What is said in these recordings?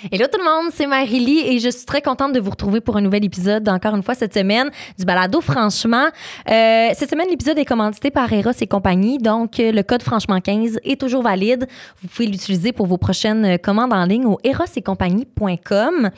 Hello tout le monde, c'est Marie-Lie et je suis très contente de vous retrouver pour un nouvel épisode, encore une fois cette semaine, du balado Franchement. Cette semaine, l'épisode est commandité par Eros et compagnie, donc le code Franchement15 est toujours valide. Vous pouvez l'utiliser pour vos prochaines commandes en ligne au erosetcompagnie.com.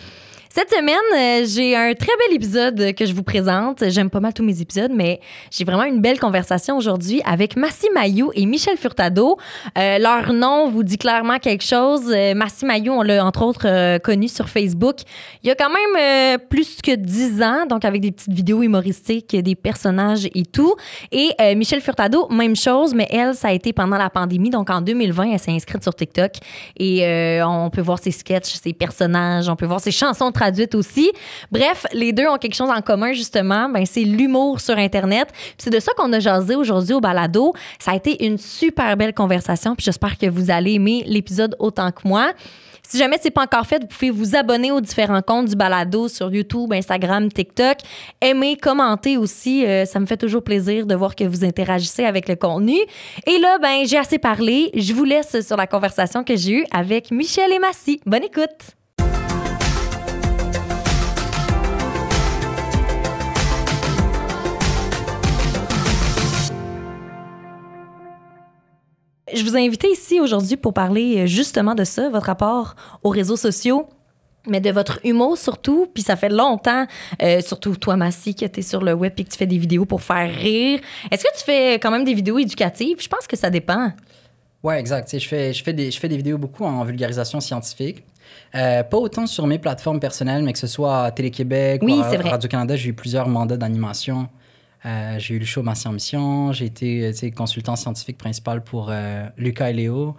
Cette semaine, j'ai un très bel épisode que je vous présente. J'aime pas mal tous mes épisodes, mais j'ai vraiment une belle conversation aujourd'hui avec Massi Mayou et Michel Furtado. Leur nom vous dit clairement quelque chose. Massi Mayou, on l'a entre autres connu sur Facebook il y a quand même plus que 10 ans, donc avec des petites vidéos humoristiques, des personnages et tout. Et Michel Furtado, même chose, mais elle, ça a été pendant la pandémie, donc en 2020, elle s'est inscrite sur TikTok et on peut voir ses sketchs, ses personnages, on peut voir ses chansons traduite aussi. Bref, les deux ont quelque chose en commun, justement. Ben, c'est l'humour sur Internet. Puis c'est de ça qu'on a jasé aujourd'hui au balado. Ça a été une super belle conversation. Puis j'espère que vous allez aimer l'épisode autant que moi. Si jamais c'est pas encore fait, vous pouvez vous abonner aux différents comptes du balado sur YouTube, Instagram, TikTok. Aimer, commenter aussi. Ça me fait toujours plaisir de voir que vous interagissez avec le contenu. Et là, ben, j'ai assez parlé. Je vous laisse sur la conversation que j'ai eue avec Michel et Massi. Bonne écoute! Je vous ai invité ici aujourd'hui pour parler justement de ça, votre rapport aux réseaux sociaux, mais de votre humour surtout. Puis ça fait longtemps, surtout toi, Massi, que tu es sur le web et que tu fais des vidéos pour faire rire. Est-ce que tu fais quand même des vidéos éducatives? Je pense que ça dépend. Ouais, exact. Je fais des vidéos beaucoup en vulgarisation scientifique. Pas autant sur mes plateformes personnelles, mais que ce soit à Télé-Québec ou à Radio-Canada, j'ai eu plusieurs mandats d'animation. J'ai eu le show Massi en mission, j'ai été consultant scientifique principal pour Lucas et Léo.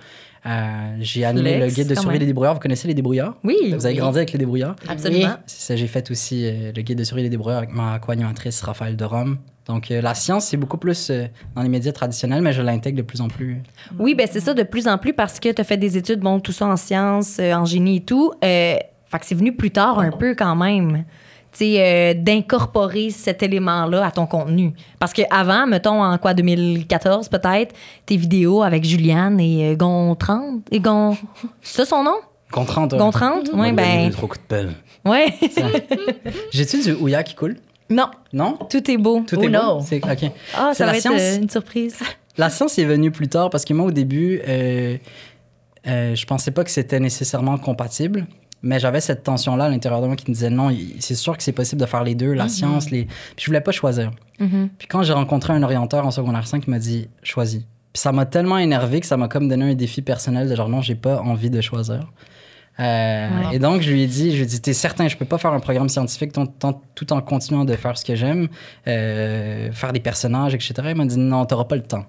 J'ai animé le guide de survie des débrouillards. Vous connaissez les débrouillards? Oui. Vous avez grandi avec les débrouillards? Absolument. C'est ça, j'ai fait aussi le guide de survie des débrouillards avec ma co-animatrice Raphaël de Rome. Donc, la science, c'est beaucoup plus dans les médias traditionnels, mais je l'intègre de plus en plus. Oui, ben c'est ça, de plus en plus, parce que tu as fait des études, bon, tout ça en sciences, en génie et tout. Fait que c'est venu plus tard un peu quand même. D'incorporer cet élément-là à ton contenu. Parce qu'avant, mettons, en 2014 peut-être, tes vidéos avec Juliane et Gontran. C'est ça son nom? Gontran, toi. Gontran? Oui, ben. Trop coup de pelle. Ouais. J'ai-tu du Ouya qui coule? Non. Non? Tout est beau. Tout est beau? OK. Ah, ça va science. être une surprise. La science est venue plus tard parce que moi, au début, je pensais pas que c'était nécessairement compatible. Mais j'avais cette tension-là à l'intérieur de moi qui me disait non, c'est sûr que c'est possible de faire les deux, la science, Puis je voulais pas choisir. Puis quand j'ai rencontré un orienteur en secondaire 5, il m'a dit choisis. Puis ça m'a tellement énervé que ça m'a comme donné un défi personnel de genre non, j'ai pas envie de choisir. Et donc je lui ai dit t'es certain, je peux pas faire un programme scientifique tout en continuant de faire ce que j'aime, faire des personnages, etc. Il m'a dit non, t'auras pas le temps.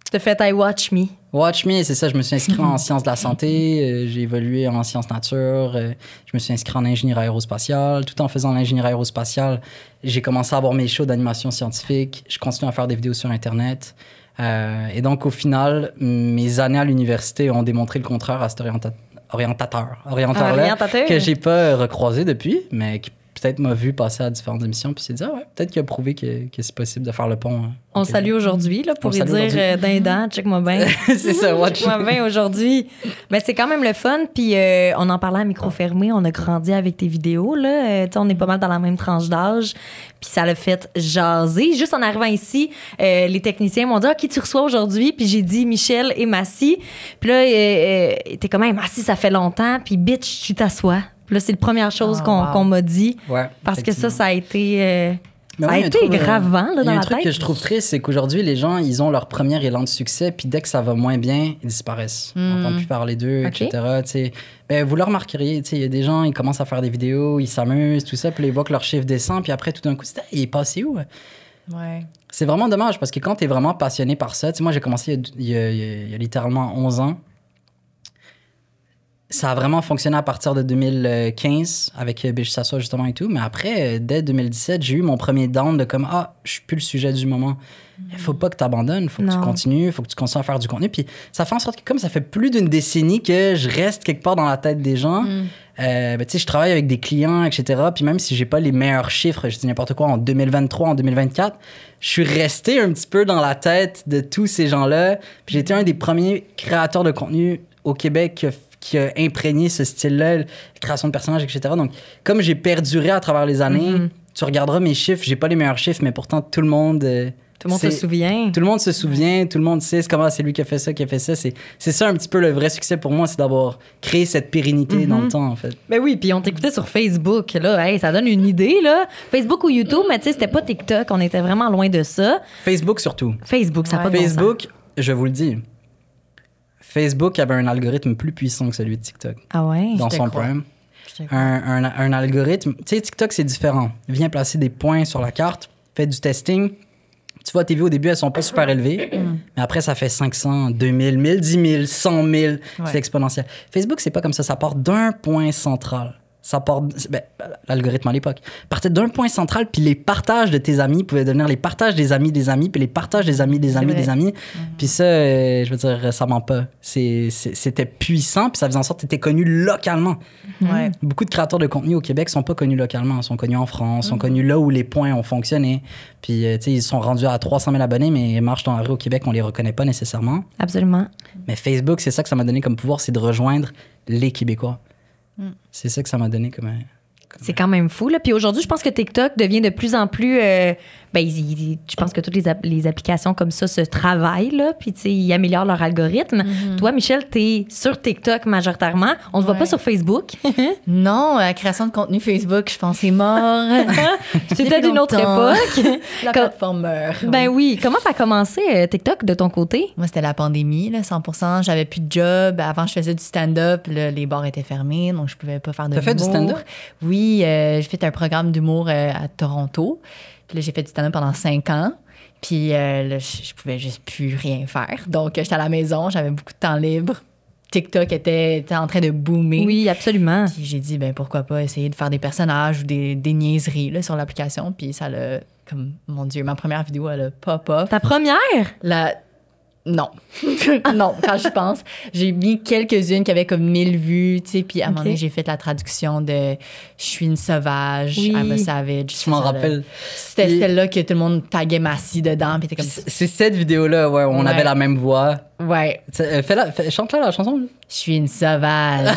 Tu fait I Watch Me. Watch Me, c'est ça. Je me suis inscrit en sciences de la santé. J'ai évolué en sciences nature. Je me suis inscrit en ingénierie aérospatiale. Tout en faisant l'ingénierie aérospatiale, j'ai commencé à avoir mes shows d'animation scientifique. Je continue à faire des vidéos sur Internet. Et donc, au final, mes années à l'université ont démontré le contraire à cet orientateur-là que j'ai pas recroisé depuis, mais qui peut-être m'a vu passer à différentes émissions puis s'est dit peut-être qu'il a prouvé que c'est possible de faire le pont. On le salue aujourd'hui là, pour lui dire dindant, check-moi bien. C'est ça, check-moi bien aujourd'hui. Mais c'est quand même le fun, puis on en parlait à micro fermé, on a grandi avec tes vidéos là, on est pas mal dans la même tranche d'âge, puis ça l'a fait jaser. Juste en arrivant ici, les techniciens m'ont dit qui tu reçois aujourd'hui, puis j'ai dit Michel et Massi. Puis là t'es comme Massi, ça fait longtemps, puis bitch, tu t'assois. Puis là, c'est la première chose qu'on m'a dit. Ouais, parce que ça a été, gravant là, dans la tête. Il y a un truc que je trouve triste, c'est qu'aujourd'hui, les gens, ils ont leur premier élan de succès, puis dès que ça va moins bien, ils disparaissent. On n'entend plus parler d'eux, etc. Vous le remarqueriez, il y a des gens, ils commencent à faire des vidéos, ils s'amusent, tout ça, puis ils voient que leur chiffre descend, puis après, tout d'un coup, il est passé où? Ouais. C'est vraiment dommage, parce que quand tu es vraiment passionné par ça, moi, j'ai commencé il y a littéralement 11 ans. Ça a vraiment fonctionné à partir de 2015 avec Biche Sassois justement et tout. Mais après, dès 2017, j'ai eu mon premier down de comme je suis plus le sujet du moment. Il faut pas que tu abandonnes, il faut que tu continues, il faut que tu continues à faire du contenu. Puis ça fait en sorte que comme ça fait plus d'une décennie que je reste quelque part dans la tête des gens, je travaille avec des clients, etc. Puis même si j'ai pas les meilleurs chiffres, je dis n'importe quoi, en 2023, en 2024, je suis resté un petit peu dans la tête de tous ces gens-là. Puis j'ai été un des premiers créateurs de contenu au Québec qui a imprégné ce style-là, la création de personnages, etc. Donc, comme j'ai perduré à travers les années, tu regarderas mes chiffres, j'ai pas les meilleurs chiffres, mais pourtant, tout le monde se souvient. Tout le monde se souvient, tout le monde sait comment c'est lui qui a fait ça, qui a fait ça. C'est ça un petit peu le vrai succès pour moi, c'est d'avoir créé cette pérennité dans le temps, en fait. Ben oui, puis on t'écoutait sur Facebook, là. Hey, ça donne une idée, là. Facebook ou YouTube, mais tu sais, c'était pas TikTok. On était vraiment loin de ça. Facebook surtout. Facebook, ça n'a pas de bon sens. Facebook, je vous le dis, Facebook avait un algorithme plus puissant que celui de TikTok. Ah ouais? Dans son prime. Un algorithme... Tu sais, TikTok, c'est différent. Il vient placer des points sur la carte, fait du testing. Tu vois, tes vues au début, elles sont pas super élevées, mais après, ça fait 500, 2000, 1000, 10 000, 100 000. C'est exponentiel. Facebook, c'est pas comme ça. Ça part d'un point central. Ça part... l'algorithme à l'époque partait d'un point central, puis les partages de tes amis pouvaient devenir les partages des amis, puis les partages des amis, des amis. Puis ça, je veux dire, ça ment pas. C'était puissant, puis ça faisait en sorte que tu étais connu localement. Beaucoup de créateurs de contenu au Québec sont pas connus localement. Ils sont connus en France, sont connus là où les points ont fonctionné. Puis, tu sais, ils sont rendus à 300 000 abonnés, mais ils marchent dans la rue au Québec, on les reconnaît pas nécessairement. Absolument. Mais Facebook, c'est ça que ça m'a donné comme pouvoir, c'est de rejoindre les Québécois. C'est ça que ça m'a donné comme c'est quand même fou, là. Puis aujourd'hui, je pense que TikTok devient de plus en plus... je pense que toutes les applications comme ça se travaillent, là. Puis, tu sais, ils améliorent leur algorithme. Toi, Michel, t'es sur TikTok majoritairement. On se voit pas sur Facebook. Non, la création de contenu Facebook, je pense, c'est mort. C'était d'une autre époque. La plateforme meurt. Ben oui. Comment ça a commencé, TikTok, de ton côté? Moi, c'était la pandémie, là, 100%. J'avais plus de job. Avant, je faisais du stand-up. Là, les bars étaient fermés, donc je pouvais pas faire de T'as fait du stand-up? Oui, j'ai fait un programme d'humour à Toronto. Puis là, j'ai fait du stand-up pendant 5 ans. Puis là, je pouvais juste plus rien faire. Donc, j'étais à la maison, j'avais beaucoup de temps libre. TikTok était en train de boomer. Oui, absolument. Puis j'ai dit, ben pourquoi pas essayer de faire des personnages ou des niaiseries là, sur l'application. Puis ça l'a, comme, mon Dieu, ma première vidéo, elle a pop-up. Ta première? Non. Non, quand je pense. J'ai mis quelques-unes qui avaient comme 1000 vues, tu sais, puis à un moment donné, j'ai fait la traduction de « Je suis une sauvage, I'm a savage ». Je m'en rappelle. C'était celle-là que tout le monde taguait Massy dedans, puis t'es comme... C'est cette vidéo-là, ouais, où on avait la même voix. Ouais. Chante-la, la chanson. « Je suis une sauvage ».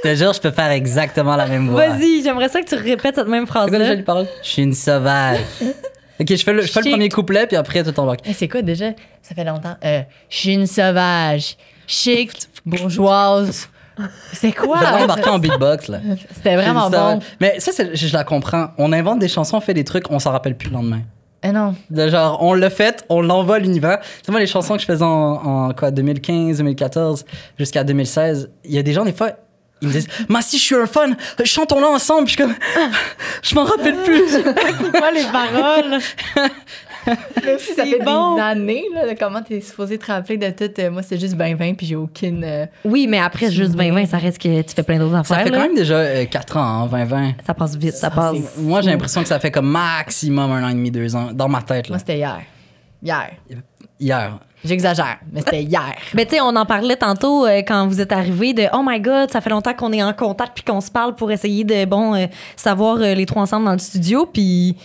Je te jure, je peux faire exactement la même voix. Vas-y, j'aimerais ça que tu répètes cette même phrase-là. C'est quoi déjà les paroles? Je suis une sauvage. OK, je fais le premier couplet, puis après, tout embarque. C'est quoi déjà? Ça fait longtemps. Je suis une sauvage, chic, bourgeoise. C'est quoi? J'avais embarqué en beatbox, là. C'était vraiment bon. Mais ça, je la comprends. On invente des chansons, on fait des trucs, on s'en rappelle plus le lendemain. Non. Genre, on l'a fait, on l'envoie à l'univers. C'est moi, les chansons que je faisais en 2015, 2014, jusqu'à 2016, il y a des gens, des fois... Ils me disent, Massy, je suis un fan, chantons-la ensemble. Puis je suis comme, je m'en rappelle plus. C'est quoi les paroles? Même si ça fait des années, là, comment t'es supposé te rappeler de tout. Moi, c'est juste 2020, puis j'ai aucune. Oui, mais après, juste 2020, ça reste que tu fais plein d'autres affaires. Ça fait quand même déjà 4 ans, hein, 2020. Ça passe vite, ça passe. Moi, j'ai l'impression que ça fait comme maximum 1 an et demi, 2 ans, dans ma tête. Là. Moi, c'était hier. Hier. J'exagère, mais c'était hier. Mais tu sais, on en parlait tantôt quand vous êtes arrivés de « Oh my God, ça fait longtemps qu'on est en contact puis qu'on se parle pour essayer de, savoir les trois ensemble dans le studio. » Puis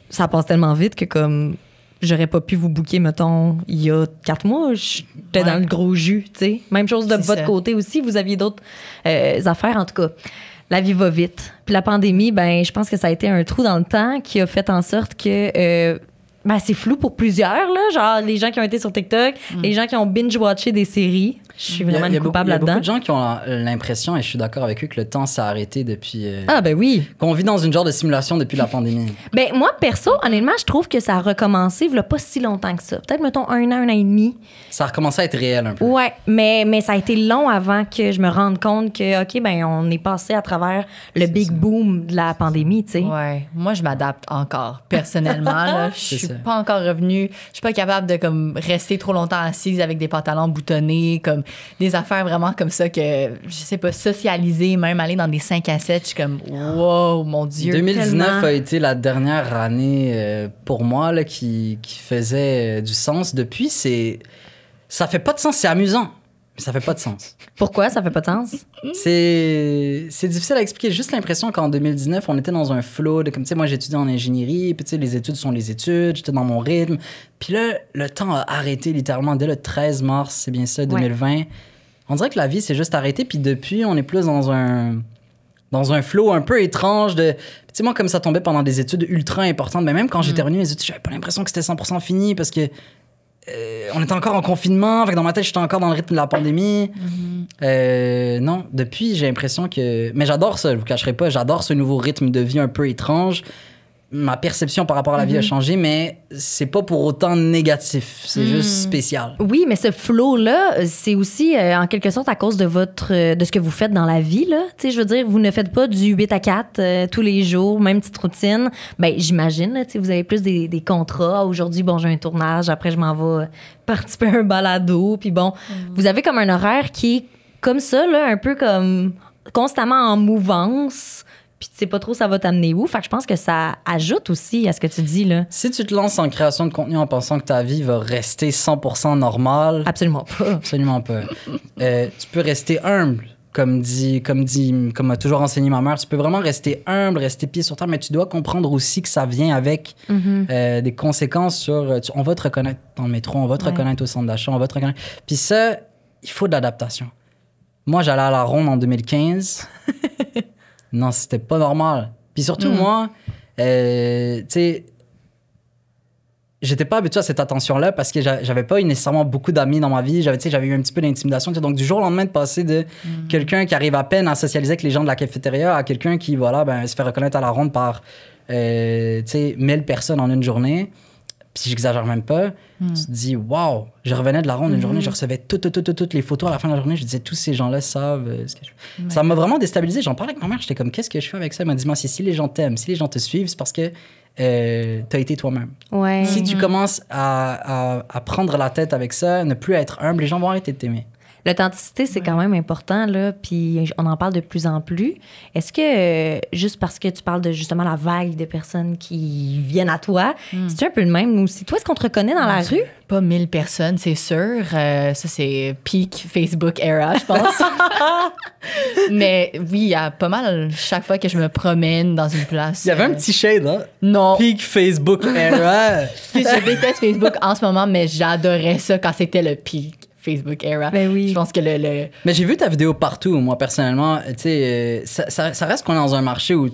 ça passe tellement vite que comme j'aurais pas pu vous booker, mettons, il y a 4 mois. J'étais dans le gros jus, tu sais. Même chose de votre côté aussi. Vous aviez d'autres affaires, en tout cas. La vie va vite. Puis la pandémie, ben je pense que ça a été un trou dans le temps qui a fait en sorte que... c'est flou pour plusieurs, là. Genre, les gens qui ont été sur TikTok, les gens qui ont binge-watché des séries. Je suis vraiment une coupable là-dedans. Il y a beaucoup de gens qui ont l'impression, et je suis d'accord avec eux, que le temps s'est arrêté depuis... Ah, ben oui. Qu'on vit dans une genre de simulation depuis la pandémie. Ben moi, perso, honnêtement, je trouve que ça a recommencé il y a pas si longtemps que ça. Peut-être, mettons, 1 an et demi. Ça a recommencé à être réel un peu. Ouais, mais ça a été long avant que je me rende compte que, OK, ben on est passé à travers le big boom de la pandémie, tu sais. Ouais. Moi, je m'adapte encore, personnellement. Là, je suis pas encore revenue. Je suis pas capable de comme rester trop longtemps assise avec des pantalons boutonnés, comme des affaires vraiment comme ça que, je sais pas, socialiser, même aller dans des 5 à 7, je suis comme, wow, mon Dieu. 2019 tellement. a été la dernière année pour moi là, qui faisait du sens. Depuis, ça fait pas de sens, c'est amusant, mais ça fait pas de sens. Pourquoi ça fait pas de sens? C'est difficile à expliquer. J'ai juste l'impression qu'en 2019, on était dans un flow de comme, tu sais, moi j'étudiais en ingénierie, puis tu sais, les études sont les études, j'étais dans mon rythme. Puis là, le temps a arrêté littéralement dès le 13 mars, c'est bien ça, 2020. Ouais. on dirait que la vie s'est juste arrêtée. Puis depuis, on est plus dans un flow un peu étrange de... Tu sais, moi, comme ça tombait pendant des études ultra importantes, mais même quand j'ai terminé mes études, j'avais pas l'impression que c'était 100% fini parce que on était encore en confinement. Fait que dans ma tête, j'étais encore dans le rythme de la pandémie. Non, depuis, j'ai l'impression que... Mais j'adore ça, je vous cacherai pas. J'adore ce nouveau rythme de vie un peu étrange. Ma perception par rapport à la vie a changé, mais c'est pas pour autant négatif. C'est juste spécial. Oui, mais ce flow-là, c'est aussi en quelque sorte à cause de de ce que vous faites dans la vie, là. Tu sais, je veux dire, vous ne faites pas du 8 à 4 tous les jours, même petite routine. Ben, j'imagine, là, tu sais, vous avez plus des contrats. Aujourd'hui, bon, j'ai un tournage, après, je m'en vais participer à un balado. Puis bon, vous avez comme un horaire qui est comme ça, là, un peu comme constamment en mouvance. Puis tu sais pas trop ça va t'amener où. Fait que je pense que ça ajoute aussi à ce que tu dis, là. Si tu te lances en création de contenu en pensant que ta vie va rester 100% normale... Absolument pas. Absolument pas. Tu peux rester humble, comme a toujours enseigné ma mère. Tu peux vraiment rester humble, rester pied sur terre, mais tu dois comprendre aussi que ça vient avec des conséquences sur... on va te reconnaître dans le métro, on va te reconnaître au centre d'achat, on va te reconnaître... Puis ça, il faut de l'adaptation. Moi, j'allais à la Ronde en 2015... Non, c'était pas normal. Puis surtout, moi, tu sais, j'étais pas habitué à cette attention-là parce que j'avais pas nécessairement beaucoup d'amis dans ma vie. J'avais eu un petit peu d'intimidation. Donc, du jour au lendemain, de passer de quelqu'un qui arrive à peine à socialiser avec les gens de la cafétéria à quelqu'un qui, voilà, ben, se fait reconnaître à la Ronde par, tu sais, 1000 personnes en une journée. Puis j'exagère même pas. Tu te dis, waouh, je revenais de la Ronde une journée, je recevais toutes les photos à la fin de la journée. Je disais, tous ces gens-là savent ce que je fais. Ça m'a vraiment déstabilisé. J'en parlais avec ma mère. J'étais comme, qu'est-ce que je fais avec ça? Elle m'a dit, moi, si les gens t'aiment, si les gens te suivent, c'est parce que t'as été toi-même. Ouais. Si tu commences à prendre la tête avec ça, ne plus être humble, les gens vont arrêter de t'aimer. L'authenticité, c'est quand même important, là, puis on en parle de plus en plus. Est-ce que, juste parce que tu parles de justement la vague de personnes qui viennent à toi, c'est un peu le même aussi? Toi, est-ce qu'on te reconnaît dans la rue? Pas 1000 personnes, c'est sûr. Ça, c'est peak Facebook era, je pense. Mais oui, il y a pas mal chaque fois que je me promène dans une place. Il y avait un petit shade, hein? Non. Peak Facebook era. Je déteste Facebook en ce moment, mais j'adorais ça quand c'était le peak Facebook era. Ben oui. Je pense que Mais j'ai vu ta vidéo partout, moi, personnellement. Tu sais, ça reste qu'on est dans un marché où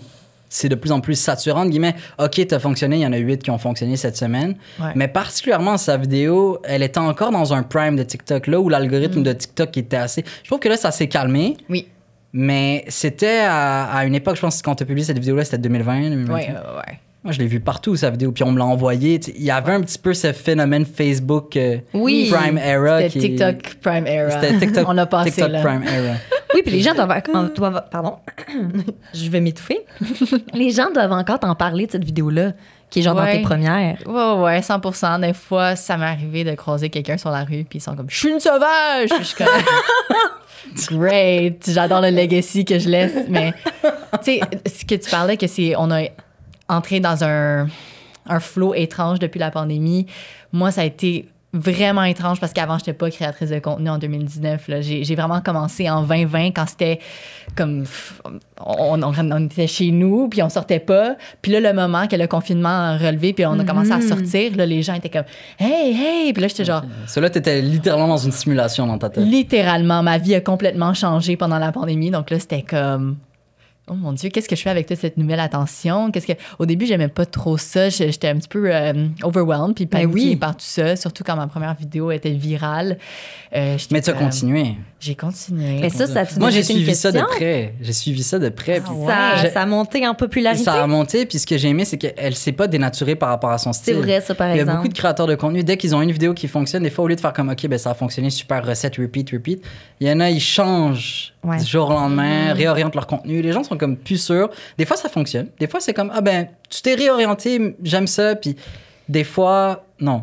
c'est de plus en plus saturant, de guillemets. OK, t'as fonctionné, il y en a 8 qui ont fonctionné cette semaine. Ouais. Mais particulièrement, sa vidéo, elle était encore dans un prime de TikTok, là où l'algorithme de TikTok était assez... Je trouve que là, ça s'est calmé. Oui. Mais c'était à une époque, je pense, quand t'as publié cette vidéo-là, c'était 2020, 2021. Ouais. Moi, je l'ai vu partout, sa vidéo, puis on me l'a envoyé. Il y avait un petit peu ce phénomène Facebook Prime Era. C'était TikTok Prime Era. C'était TikTok, on a passé TikTok là. Prime Era. Oui, puis les gens doivent... Pardon. Je vais m'étouffer. Les gens doivent encore t'en parler de cette vidéo-là, qui est genre dans tes premières. Ouais, 100%. Des fois, ça m'est arrivé de croiser quelqu'un sur la rue, puis ils sont comme « Je suis une sauvage! » Puis je suis comme « Great! J'adore le legacy que je laisse. » Mais, tu sais, ce que tu parlais, que c'est... On a entré dans un flow étrange depuis la pandémie. Moi, ça a été vraiment étrange parce qu'avant, je n'étais pas créatrice de contenu en 2019. Là. J'ai vraiment commencé en 2020 quand c'était comme... On était chez nous, puis on sortait pas. Puis là, le moment que le confinement a relevé, puis on a commencé à sortir, là, les gens étaient comme « Hey! » Puis là, j'étais genre... Cela, t'étais littéralement dans une simulation dans ta tête. Littéralement. Ma vie a complètement changé pendant la pandémie. Donc là, c'était comme... Oh mon Dieu, qu'est-ce que je fais avec toute cette nouvelle attention? Au début, j'aimais pas trop ça. J'étais un petit peu overwhelmed puis paniquée par tout ça, surtout quand ma première vidéo était virale. Mais tu as continué. J'ai continué. Mais ça moi, j'ai suivi ça de près. J'ai suivi ça de près. Ça a monté en popularité. Ça a monté, puis ce que j'ai aimé, c'est qu'elle s'est pas dénaturée par rapport à son style. C'est vrai, ça, par exemple. Il y a beaucoup de créateurs de contenu, dès qu'ils ont une vidéo qui fonctionne, des fois, au lieu de faire comme, OK, ben ça a fonctionné, super recette, repeat, il y en a, ils changent du jour au lendemain, réorientent leur contenu. Les gens sont comme plus sûrs. Des fois, ça fonctionne. Des fois, c'est comme, ah ben, tu t'es réorienté, j'aime ça, puis des fois, non.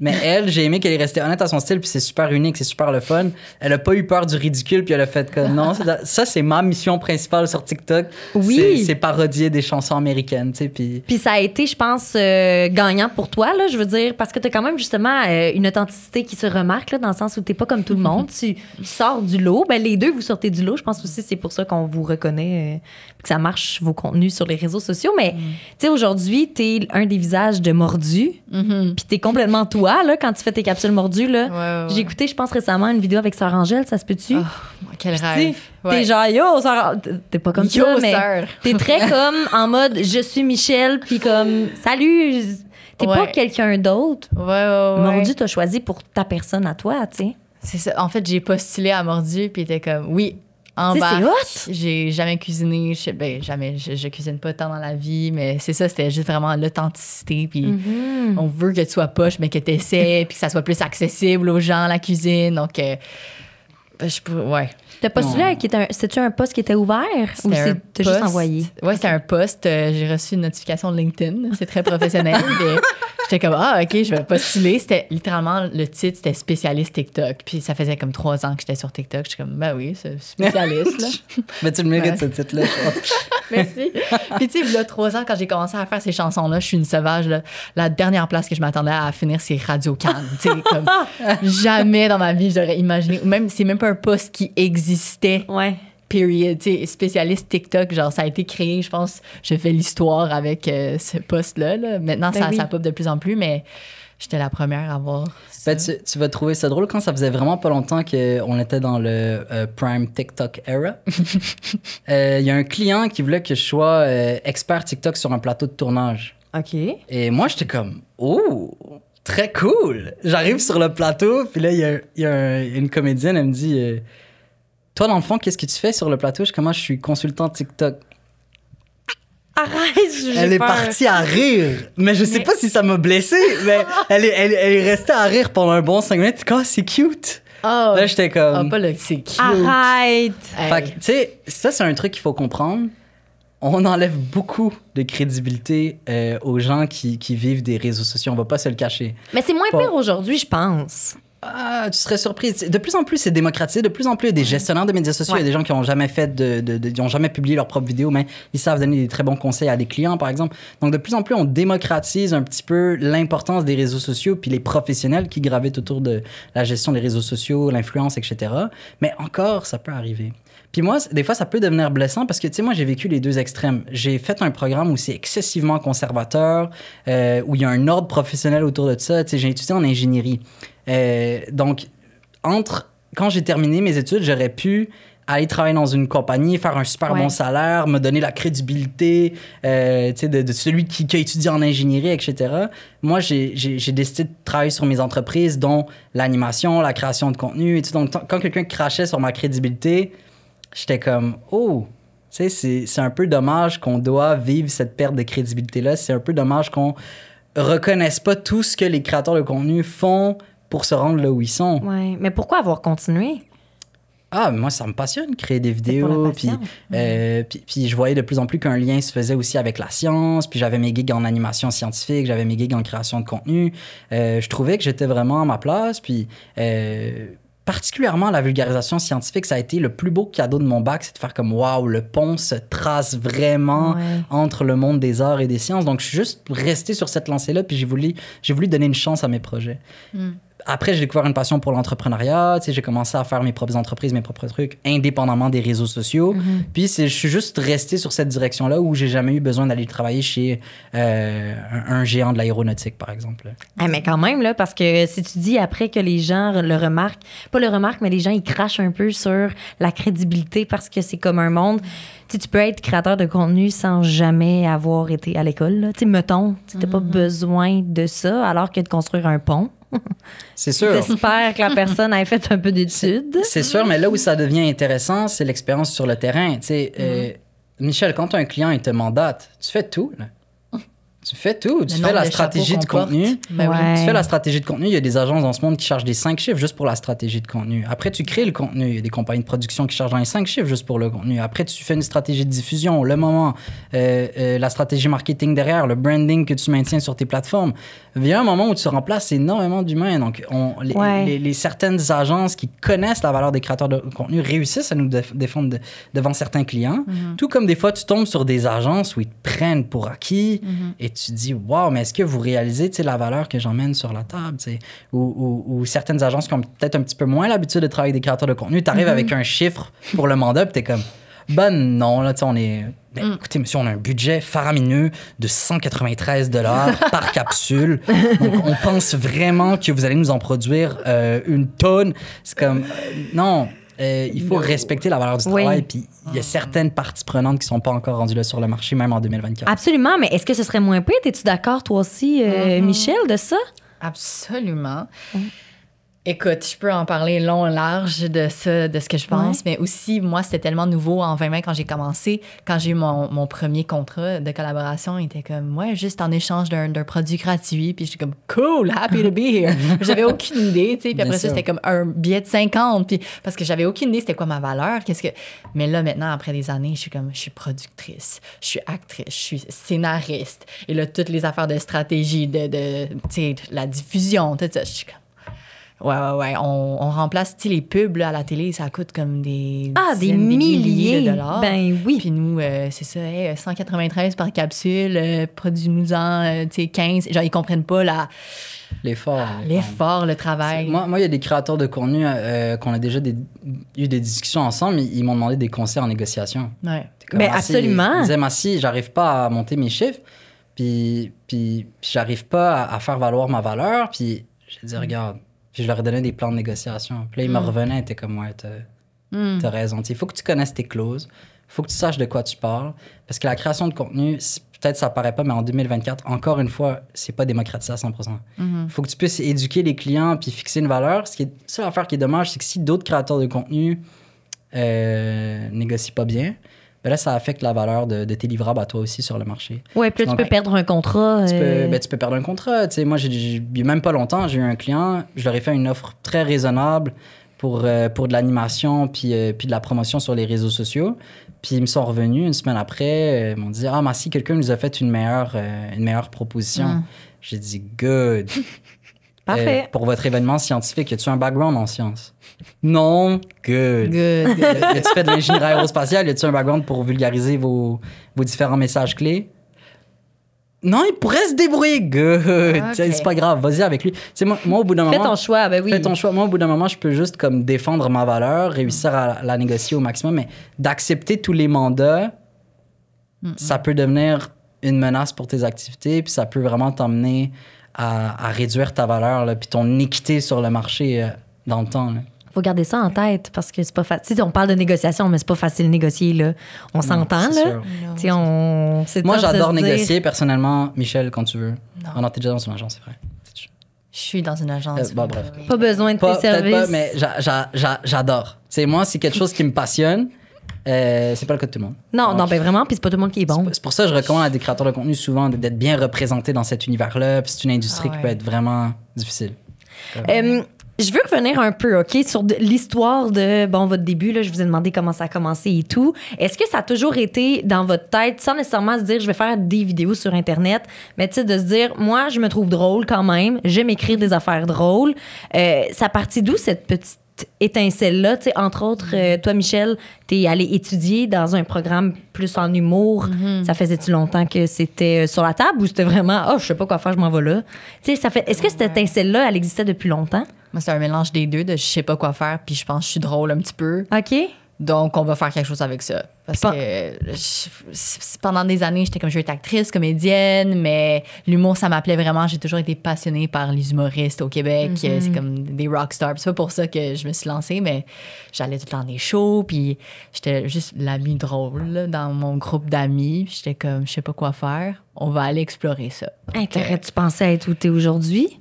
Mais elle, j'ai aimé qu'elle est restée honnête à son style, puis c'est super unique, c'est super le fun. Elle a pas eu peur du ridicule, puis elle a fait comme non, ça c'est ma mission principale sur TikTok. Oui. C'est parodier des chansons américaines, tu sais, puis ça a été, je pense, gagnant pour toi, là, je veux dire, parce que t'as quand même justement une authenticité qui se remarque, là, dans le sens où t'es pas comme tout le monde, tu sors du lot. Ben les deux, vous sortez du lot. Je pense aussi c'est pour ça qu'on vous reconnaît, que ça marche vos contenus sur les réseaux sociaux. Mais tu sais, aujourd'hui, t'es un des visages de Mordu, puis t'es complètement toi. voix, là, quand tu fais tes capsules mordues, là. Ouais. J'ai écouté, je pense, récemment une vidéo avec Sœur Angèle, ça se peut-tu? Oh, quel rêve. T'es genre, yo, Sœur... T'es pas comme Yo, ça, mais sœur. t'es très comme en mode, je suis Michel, puis comme, salut. T'es pas quelqu'un d'autre. Ouais. Mordu, t'as choisi pour ta personne à toi, tu sais. C'est ça. En fait, j'ai postulé à Mordu, puis il était comme, oui, embarque. C'est hot. J'ai jamais cuisiné. Jamais. Je cuisine pas tant dans la vie, mais c'est ça, c'était juste vraiment l'authenticité. Puis on veut que tu sois poche, mais que tu essaies, puis que ça soit plus accessible aux gens, la cuisine. Donc, ouais. T'as postulé, c'est-tu un poste qui était ouvert ou t'as juste envoyé? Oui, c'était un poste. J'ai reçu une notification de LinkedIn. C'est très professionnel. J'étais comme, OK, je vais postuler. C'était littéralement, le titre, c'était spécialiste TikTok. Puis ça faisait comme 3 ans que j'étais sur TikTok. J'étais comme, ben oui, c'est spécialiste, là. Mais tu le mérites, ce titre-là. Merci. Puis tu sais, là, 3 ans, quand j'ai commencé à faire ces chansons-là, je suis une sauvage, là. La dernière place que je m'attendais à finir, c'est Radio Cannes. Tu sais, comme, jamais dans ma vie, j'aurais imaginé. Même, c'est même pas un poste qui existait. Ouais. Period. Tu sais, spécialiste TikTok, genre, ça a été créé, je pense, je fais l'histoire avec ce poste-là. Là. Maintenant, ça pop de plus en plus, mais j'étais la première à voir ça. Ben, tu vas trouver ça drôle quand ça faisait vraiment pas longtemps qu'on était dans le prime TikTok era. Il y a un client qui voulait que je sois expert TikTok sur un plateau de tournage. OK. Et moi, j'étais comme, oh, très cool. J'arrive sur le plateau, puis là, il y a une comédienne, elle me dit, toi, dans le fond, qu'est-ce que tu fais sur le plateau? Je suis consultant TikTok. Arrête, Elle est partie à rire. Mais je sais pas si ça m'a blessé, mais elle est restée à rire pendant un bon 5 minutes. Oh, c'est cute. Oh. Là, j'étais comme... pas le c'est cute. Arrête. Fait que, tu sais, ça, c'est un truc qu'il faut comprendre. On enlève beaucoup de crédibilité aux gens qui vivent des réseaux sociaux. On va pas se le cacher. Mais c'est moins pire aujourd'hui, je pense. Ah, tu serais surprise. De plus en plus, c'est démocratisé. De plus en plus, il y a des gestionnaires de médias sociaux. Il y a des gens qui n'ont jamais fait ils ont jamais publié leurs propres vidéos, mais ils savent donner des très bons conseils à des clients, par exemple. Donc, de plus en plus, on démocratise un petit peu l'importance des réseaux sociaux puis les professionnels qui gravitent autour de la gestion des réseaux sociaux, l'influence, etc. Mais encore, ça peut arriver. Puis moi, des fois, ça peut devenir blessant parce que, tu sais, moi, j'ai vécu les deux extrêmes. J'ai fait un programme où c'est excessivement conservateur, où il y a un ordre professionnel autour de ça. Tu sais, j'ai étudié en ingénierie. Donc, quand j'ai terminé mes études, j'aurais pu aller travailler dans une compagnie, faire un super bon salaire, me donner la crédibilité tu sais, de celui qui a étudié en ingénierie, etc. Moi, j'ai décidé de travailler sur mes entreprises, dont l'animation, la création de contenu. Et tout. Donc, quand quelqu'un crachait sur ma crédibilité, j'étais comme, oh, tu sais, c'est un peu dommage qu'on doit vivre cette perte de crédibilité-là. C'est un peu dommage qu'on reconnaisse pas tout ce que les créateurs de contenu font pour se rendre là où ils sont. Ouais, mais pourquoi avoir continué? Ah, moi, ça me passionne, créer des vidéos. Puis je voyais de plus en plus qu'un lien se faisait aussi avec la science. Puis j'avais mes gigs en animation scientifique, j'avais mes gigs en création de contenu. Je trouvais que j'étais vraiment à ma place. Puis particulièrement la vulgarisation scientifique, ça a été le plus beau cadeau de mon bac, c'est de faire comme waouh, le pont se trace vraiment entre le monde des arts et des sciences. Donc je suis juste resté sur cette lancée-là, puis j'ai voulu donner une chance à mes projets. Après, j'ai découvert une passion pour l'entrepreneuriat. Tu sais, j'ai commencé à faire mes propres entreprises, mes propres trucs, indépendamment des réseaux sociaux. Puis, je suis juste resté sur cette direction-là où j'ai jamais eu besoin d'aller travailler chez un géant de l'aéronautique, par exemple. Ah, mais quand même, là, parce que si tu dis après que les gens le remarquent, pas le remarquent, mais les gens, ils crachent un peu sur la crédibilité parce que c'est comme un monde. Tu sais, tu peux être créateur de contenu sans jamais avoir été à l'école, là. Tu sais, mettons, tu n'as pas besoin de ça alors que de construire un pont. C'est sûr. J'espère que la personne ait fait un peu d'études. C'est sûr, mais là où ça devient intéressant, c'est l'expérience sur le terrain. Tu sais, Michel, quand un client il te mandate, tu fais tout, là. Tu fais tout. Tu fais la stratégie de contenu. Tu fais la stratégie de contenu. Il y a des agences dans ce monde qui chargent des 5 chiffres juste pour la stratégie de contenu. Après, tu crées le contenu. Il y a des compagnies de production qui chargent dans les 5 chiffres juste pour le contenu. Après, tu fais une stratégie de diffusion, le moment, la stratégie marketing derrière, le branding que tu maintiens sur tes plateformes. Il y a un moment où tu remplaces énormément d'humains. Donc, les certaines agences qui connaissent la valeur des créateurs de contenu réussissent à nous défendre devant certains clients. Tout comme des fois, tu tombes sur des agences où ils te prennent pour acquis et tu te dis, wow, mais est-ce que vous réalisez la valeur que j'emmène sur la table? Ou certaines agences qui ont peut-être un petit peu moins l'habitude de travailler avec des créateurs de contenu, tu arrives avec un chiffre pour le mandat, puis tu es comme, ben non, là, on est Ben, écoutez, monsieur, on a un budget faramineux de 193 $ par capsule. Donc, on pense vraiment que vous allez nous en produire une tonne. C'est comme, non, il faut respecter la valeur du travail. Puis, il y a certaines parties prenantes qui ne sont pas encore rendues là sur le marché, même en 2024. Absolument, mais est-ce que ce serait moins pire? Es-tu d'accord, toi aussi, Michel, de ça? Absolument. Écoute, je peux en parler long et large de ça, de ce que je pense, mais aussi, moi, c'était tellement nouveau en 2020 quand j'ai commencé. Quand j'ai eu mon premier contrat de collaboration, il était comme, juste en échange d'un produit gratuit. Puis j'étais comme, cool, happy to be here. J'avais aucune idée, tu sais. Puis après ça, c'était comme un billet de 50. Puis parce que j'avais aucune idée c'était quoi ma valeur. Mais là, maintenant, après des années, je suis productrice, je suis actrice, je suis scénariste. Et là, toutes les affaires de stratégie, tu sais, la diffusion, tout ça, je suis comme, Ouais. On remplace, tu sais, les pubs là, à la télé, ça coûte comme des milliers de dollars. Ben oui. Puis nous, c'est ça, 193 par capsule, produis-nous-en, tu sais, 15. Genre, ils comprennent pas l'effort, le travail. Moi, il y a des créateurs de contenu qu'on a déjà eu des discussions ensemble, ils m'ont demandé des conseils en négociation. Ouais. Ben absolument. Ils disaient, Massi, j'arrive pas à monter mes chiffres, puis j'arrive pas à faire valoir ma valeur, puis j'ai dit, regarde. Puis je leur donnais des plans de négociation. Puis là, ils me revenaient, ils étaient comme, t'as raison. Il faut que tu connaisses tes clauses. Il faut que tu saches de quoi tu parles. Parce que la création de contenu, peut-être ça paraît pas, mais en 2024, encore une fois, c'est pas démocratisé à 100%. Il faut que tu puisses éduquer les clients puis fixer une valeur. La seule affaire qui est dommage, c'est que si d'autres créateurs de contenu négocient pas bien, ben là, ça affecte la valeur de tes livrables à toi aussi sur le marché. Oui, puis là, tu peux perdre un contrat. Tu peux perdre un contrat. Tu sais, moi, il y a même pas longtemps, j'ai eu un client, je leur ai fait une offre très raisonnable pour de l'animation puis de la promotion sur les réseaux sociaux. Puis ils me sont revenus une semaine après, ils m'ont dit « Ah, Massi, quelqu'un nous a fait une meilleure proposition. J'ai dit « Good. » Parfait. Pour votre événement scientifique, y a-tu un background en sciences? Non. Good. Y-tu fait de l'ingénierie aérospatiale? Y a-tu un background pour vulgariser vos différents messages clés? Non, il pourrait se débrouiller. Good. Okay. C'est pas grave, vas-y avec lui. Moi, au bout d'un moment... Fais ton choix, ben oui. Fais ton choix. Moi, au bout d'un moment, je peux juste comme défendre ma valeur, réussir à la négocier au maximum, mais d'accepter tous les mandats, ça peut devenir une menace pour tes activités, puis ça peut vraiment t'emmener à réduire ta valeur, là, puis ton équité sur le marché dans le temps. Il faut garder ça en tête parce que c'est pas facile. On parle de négociation, mais c'est pas facile de négocier. Là. On s'entend. Là. Moi, j'adore négocier personnellement. Michel, quand tu veux. Non, t'es déjà dans une agence, c'est vrai. Je suis dans une agence. Bref. Pas besoin de tes services. Pas, mais j'adore. Moi, c'est quelque chose qui me passionne. C'est pas le cas de tout le monde. Non, ben vraiment, puis c'est pas tout le monde qui est bon. C'est pour ça que je recommande à des créateurs de contenu souvent d'être bien représentés dans cet univers-là. Puis c'est une industrie qui peut être vraiment difficile. Je veux revenir un peu, OK, sur l'histoire de, votre début. Là, je vous ai demandé comment ça a commencé et tout. Est-ce que ça a toujours été dans votre tête, sans nécessairement se dire, je vais faire des vidéos sur Internet, mais tu sais, de se dire, moi, je me trouve drôle quand même, j'aime écrire des affaires drôles. Ça partit d'où cette petite étincelle-là? Tu sais, entre autres, toi, Michel, t'es allé étudier dans un programme plus en humour. Ça faisait-tu longtemps que c'était sur la table ou c'était vraiment, je sais pas quoi faire, je m'en vais là? Tu sais, est-ce que cette étincelle-là, elle existait depuis longtemps? Moi, c'est un mélange des deux, de je sais pas quoi faire, puis je pense que je suis drôle un petit peu. OK. Donc, on va faire quelque chose avec ça. Parce que pendant des années, j'étais comme, je veux être actrice, comédienne, mais l'humour, ça m'appelait vraiment. J'ai toujours été passionnée par les humoristes au Québec. C'est comme des rockstars. C'est pas pour ça que je me suis lancée, mais j'allais tout le temps dans des shows, puis j'étais juste l'amie drôle là, dans mon groupe d'amis. Puis j'étais comme, je sais pas quoi faire. On va aller explorer ça. T'aurais-tu pensé à être où t'es aujourd'hui?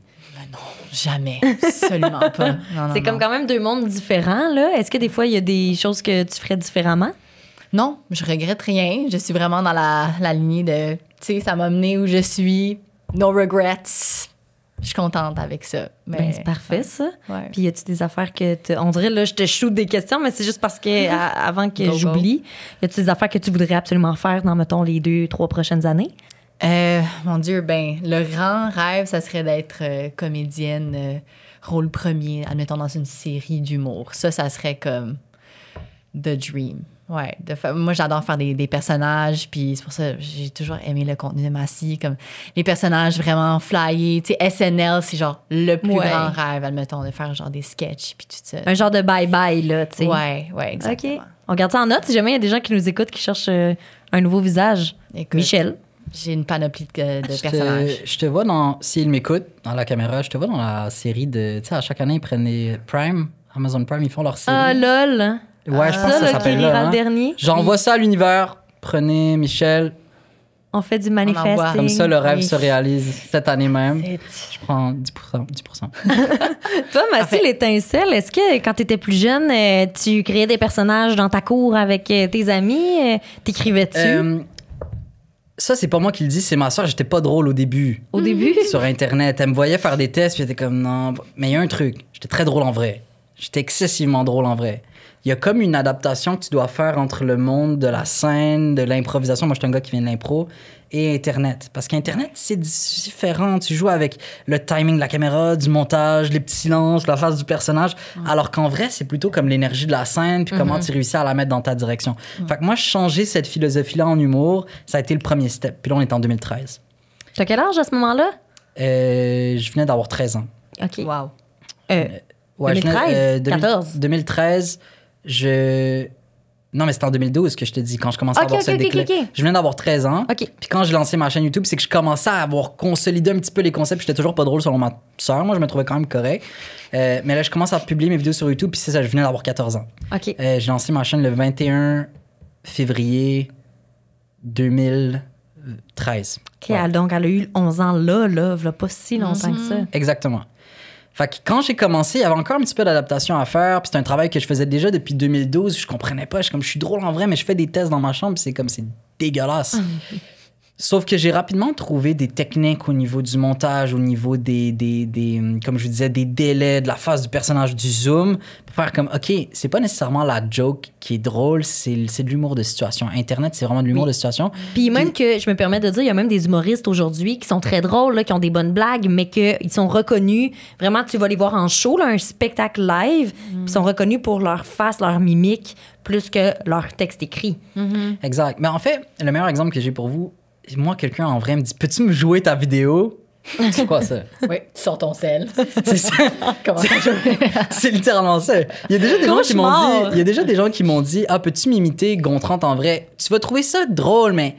Non, jamais. Absolument pas. Non, c'est comme quand même deux mondes différents, là. Est-ce que des fois, il y a des choses que tu ferais différemment? Non, je regrette rien. Je suis vraiment dans la lignée de, tu sais, ça m'a mené où je suis. No regrets. Je suis contente avec ça. Mais, c'est parfait, ça. Ouais. Puis, y a-tu des affaires que on dirait, là, je te shoot des questions, mais c'est juste parce que, avant que j'oublie, y a-tu des affaires que tu voudrais absolument faire dans, mettons, les 2-3 prochaines années? Mon Dieu, le grand rêve, ça serait d'être comédienne, rôle premier, admettons, dans une série d'humour. Ça serait comme the dream. Ouais. Moi, j'adore faire des personnages, puis c'est pour ça que j'ai toujours aimé le contenu de Massi, comme les personnages vraiment flyés. Tu sais, SNL, c'est genre le plus grand rêve, admettons, de faire genre des sketchs, puis tout ça. Un genre de bye-bye, là, tu sais. Ouais, exactement. OK. On garde ça en note si jamais il y a des gens qui nous écoutent qui cherchent un nouveau visage. Écoute, Michel. J'ai une panoplie de personnages. Je te vois s'il m'écoute dans la caméra, je te vois dans la série de. Tu sais, à chaque année, ils prennent les Amazon Prime, ils font leur série. Ah, lol. Ouais, je pense que ça s'appelle qui LOL. ira le dernier. J'envoie ça à l'univers. Prenez Michel. On fait du manifesting. Comme ça, le rêve se réalise cette année même. Je prends 10%. Toi, Mathilde, l'étincelle, est-ce que quand tu étais plus jeune, tu créais des personnages dans ta cour avec tes amis? T'écrivais-tu? Ça, c'est pas moi qui le dis, c'est ma soeur. J'étais pas drôle au début. Au début? Sur Internet. Elle me voyait faire des tests, puis elle était comme non. Mais il y a un truc. J'étais très drôle en vrai. J'étais excessivement drôle en vrai. Il y a comme une adaptation que tu dois faire entre le monde de la scène, de l'improvisation. Moi, je suis un gars qui vient de l'impro. Et Internet. Parce qu'Internet, c'est différent. Tu joues avec le timing de la caméra, du montage, les petits silences, la face du personnage. Alors qu'en vrai, c'est plutôt comme l'énergie de la scène, puis comment tu réussis à la mettre dans ta direction. Fait que moi, changer cette philosophie-là en humour, ça a été le premier step. Puis là, on est en 2013. T'as quel âge à ce moment-là? Je venais d'avoir 13 ans. OK. Wow. Ouais, 2013? 14? 2013, Non, mais c'était en 2012 que je te dis, quand je commençais à avoir ce déclic. OK. Je venais d'avoir 13 ans. OK. Puis quand j'ai lancé ma chaîne YouTube, c'est que je commençais à avoir consolidé un petit peu les concepts. J'étais toujours pas drôle selon ma sœur. Moi, je me trouvais quand même correct. Mais là, je commence à publier mes vidéos sur YouTube. Puis c'est ça, je venais d'avoir 14 ans. OK. J'ai lancé ma chaîne le 21 février 2013. OK, Ouais. donc elle a eu 11 ans là, pas si longtemps que ça. Exactement. Fait que quand j'ai commencé, il y avait encore un petit peu d'adaptation à faire. Puis c'est un travail que je faisais déjà depuis 2012. Je comprenais pas. Je suis drôle en vrai, mais je fais des tests dans ma chambre. Puis c'est dégueulasse. Sauf que j'ai rapidement trouvé des techniques au niveau du montage, au niveau des comme je vous disais, des délais, de la face du personnage, du zoom, pour faire comme, OK, c'est pas nécessairement la joke qui est drôle, c'est de l'humour de situation. Internet, c'est vraiment de l'humour de situation. Puis même que, je me permets de dire, il y a même des humoristes aujourd'hui qui sont très drôles, là, qui ont des bonnes blagues, mais qu'ils sont reconnus. Vraiment, tu vas les voir en show, là, un spectacle live, puis ils sont reconnus pour leur face, leur mimique, plus que leur texte écrit. Exact. Mais en fait, le meilleur exemple que j'ai pour vous, moi, quelqu'un en vrai me dit, peux-tu me jouer ta vidéo? C'est quoi ça? Oui, tu sors ton sel. C'est ça. Comment ça jouer? C'est littéralement ça. Il y a déjà des gens qui m'ont dit, il y a déjà des gens qui m'ont dit, ah, peux-tu m'imiter Gontran en vrai? Tu vas trouver ça drôle, mais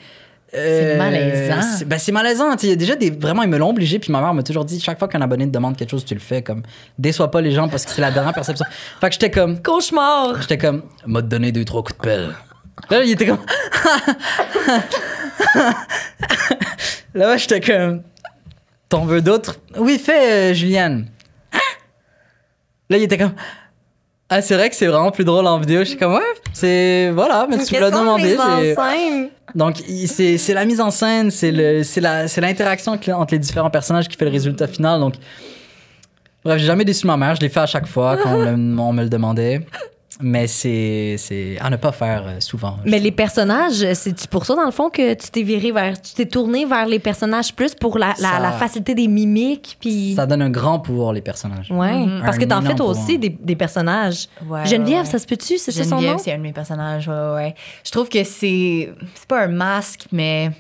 c'est malaisant. C'est malaisant. Il y a déjà vraiment, ils me l'ont obligé. Puis ma mère m'a toujours dit, chaque fois qu'un abonné te demande quelque chose, tu le fais. Comme, déçois pas les gens parce que c'est la dernière perception. Fait que j'étais comme. Cauchemar! J'étais comme, m'a donné 2-3 coups de pelle. Là, il était comme. Là, j'étais comme. T'en veux d'autres? Oui, fais, Juliane. Là, il était comme. Ah, c'est vrai que c'est vraiment plus drôle en vidéo. Je suis comme, ouais, c'est. Voilà, mais tu me l'as demandé. Donc, c'est la mise en scène, c'est l'interaction entre les différents personnages qui fait le résultat final. Donc, bref, j'ai jamais déçu ma mère. Je l'ai fait à chaque fois quand on me le demandait. Mais c'est à ne pas faire souvent. Mais les personnages, c'est pour ça, dans le fond, que tu t'es tourné vers les personnages plus pour la facilité des mimiques. Puis... Ça donne un grand pouvoir, les personnages. Ouais, parce que t'en fais aussi des personnages. Ouais, Geneviève, ça se peut-tu? C'est ça son nom? Geneviève, c'est un de mes personnages, ouais. Je trouve que c'est pas un masque, mais...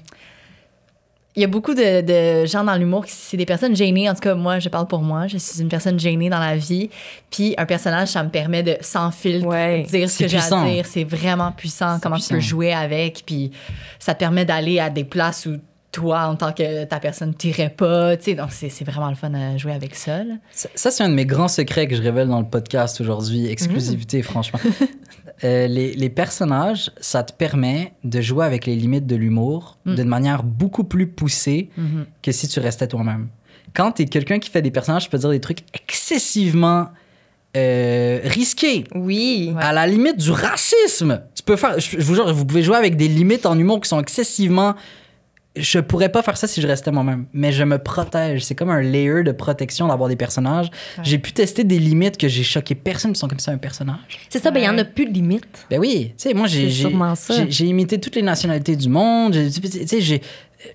Il y a beaucoup de gens dans l'humour qui c'est des personnes gênées. En tout cas, moi, je parle pour moi. Je suis une personne gênée dans la vie. Puis un personnage, ça me permet de, sans filtre, dire ce que j'ai à dire. C'est vraiment puissant. Comment tu peux jouer avec. Puis ça te permet d'aller à des places où toi, en tant que ta personne, t'irais pas. Tu sais, donc, c'est vraiment le fun à jouer avec ça. Là. Ça, c'est un de mes grands secrets que je révèle dans le podcast aujourd'hui. Exclusivité, franchement. Les personnages, ça te permet de jouer avec les limites de l'humour d'une manière beaucoup plus poussée que si tu restais toi-même. Quand t'es quelqu'un qui fait des personnages, tu peux dire des trucs excessivement risqués. Oui. À la limite du racisme. Tu peux faire... Je vous jure, vous pouvez jouer avec des limites en humour qui sont excessivement... Je pourrais pas faire ça si je restais moi-même, mais je me protège. C'est comme un layer de protection d'avoir des personnages. Ouais. J'ai pu tester des limites que j'ai choqué personne qui sont comme ça un personnage. C'est ça, ben il y en a plus de limites. Ben oui, tu sais, moi j'ai imité toutes les nationalités du monde. Tu sais,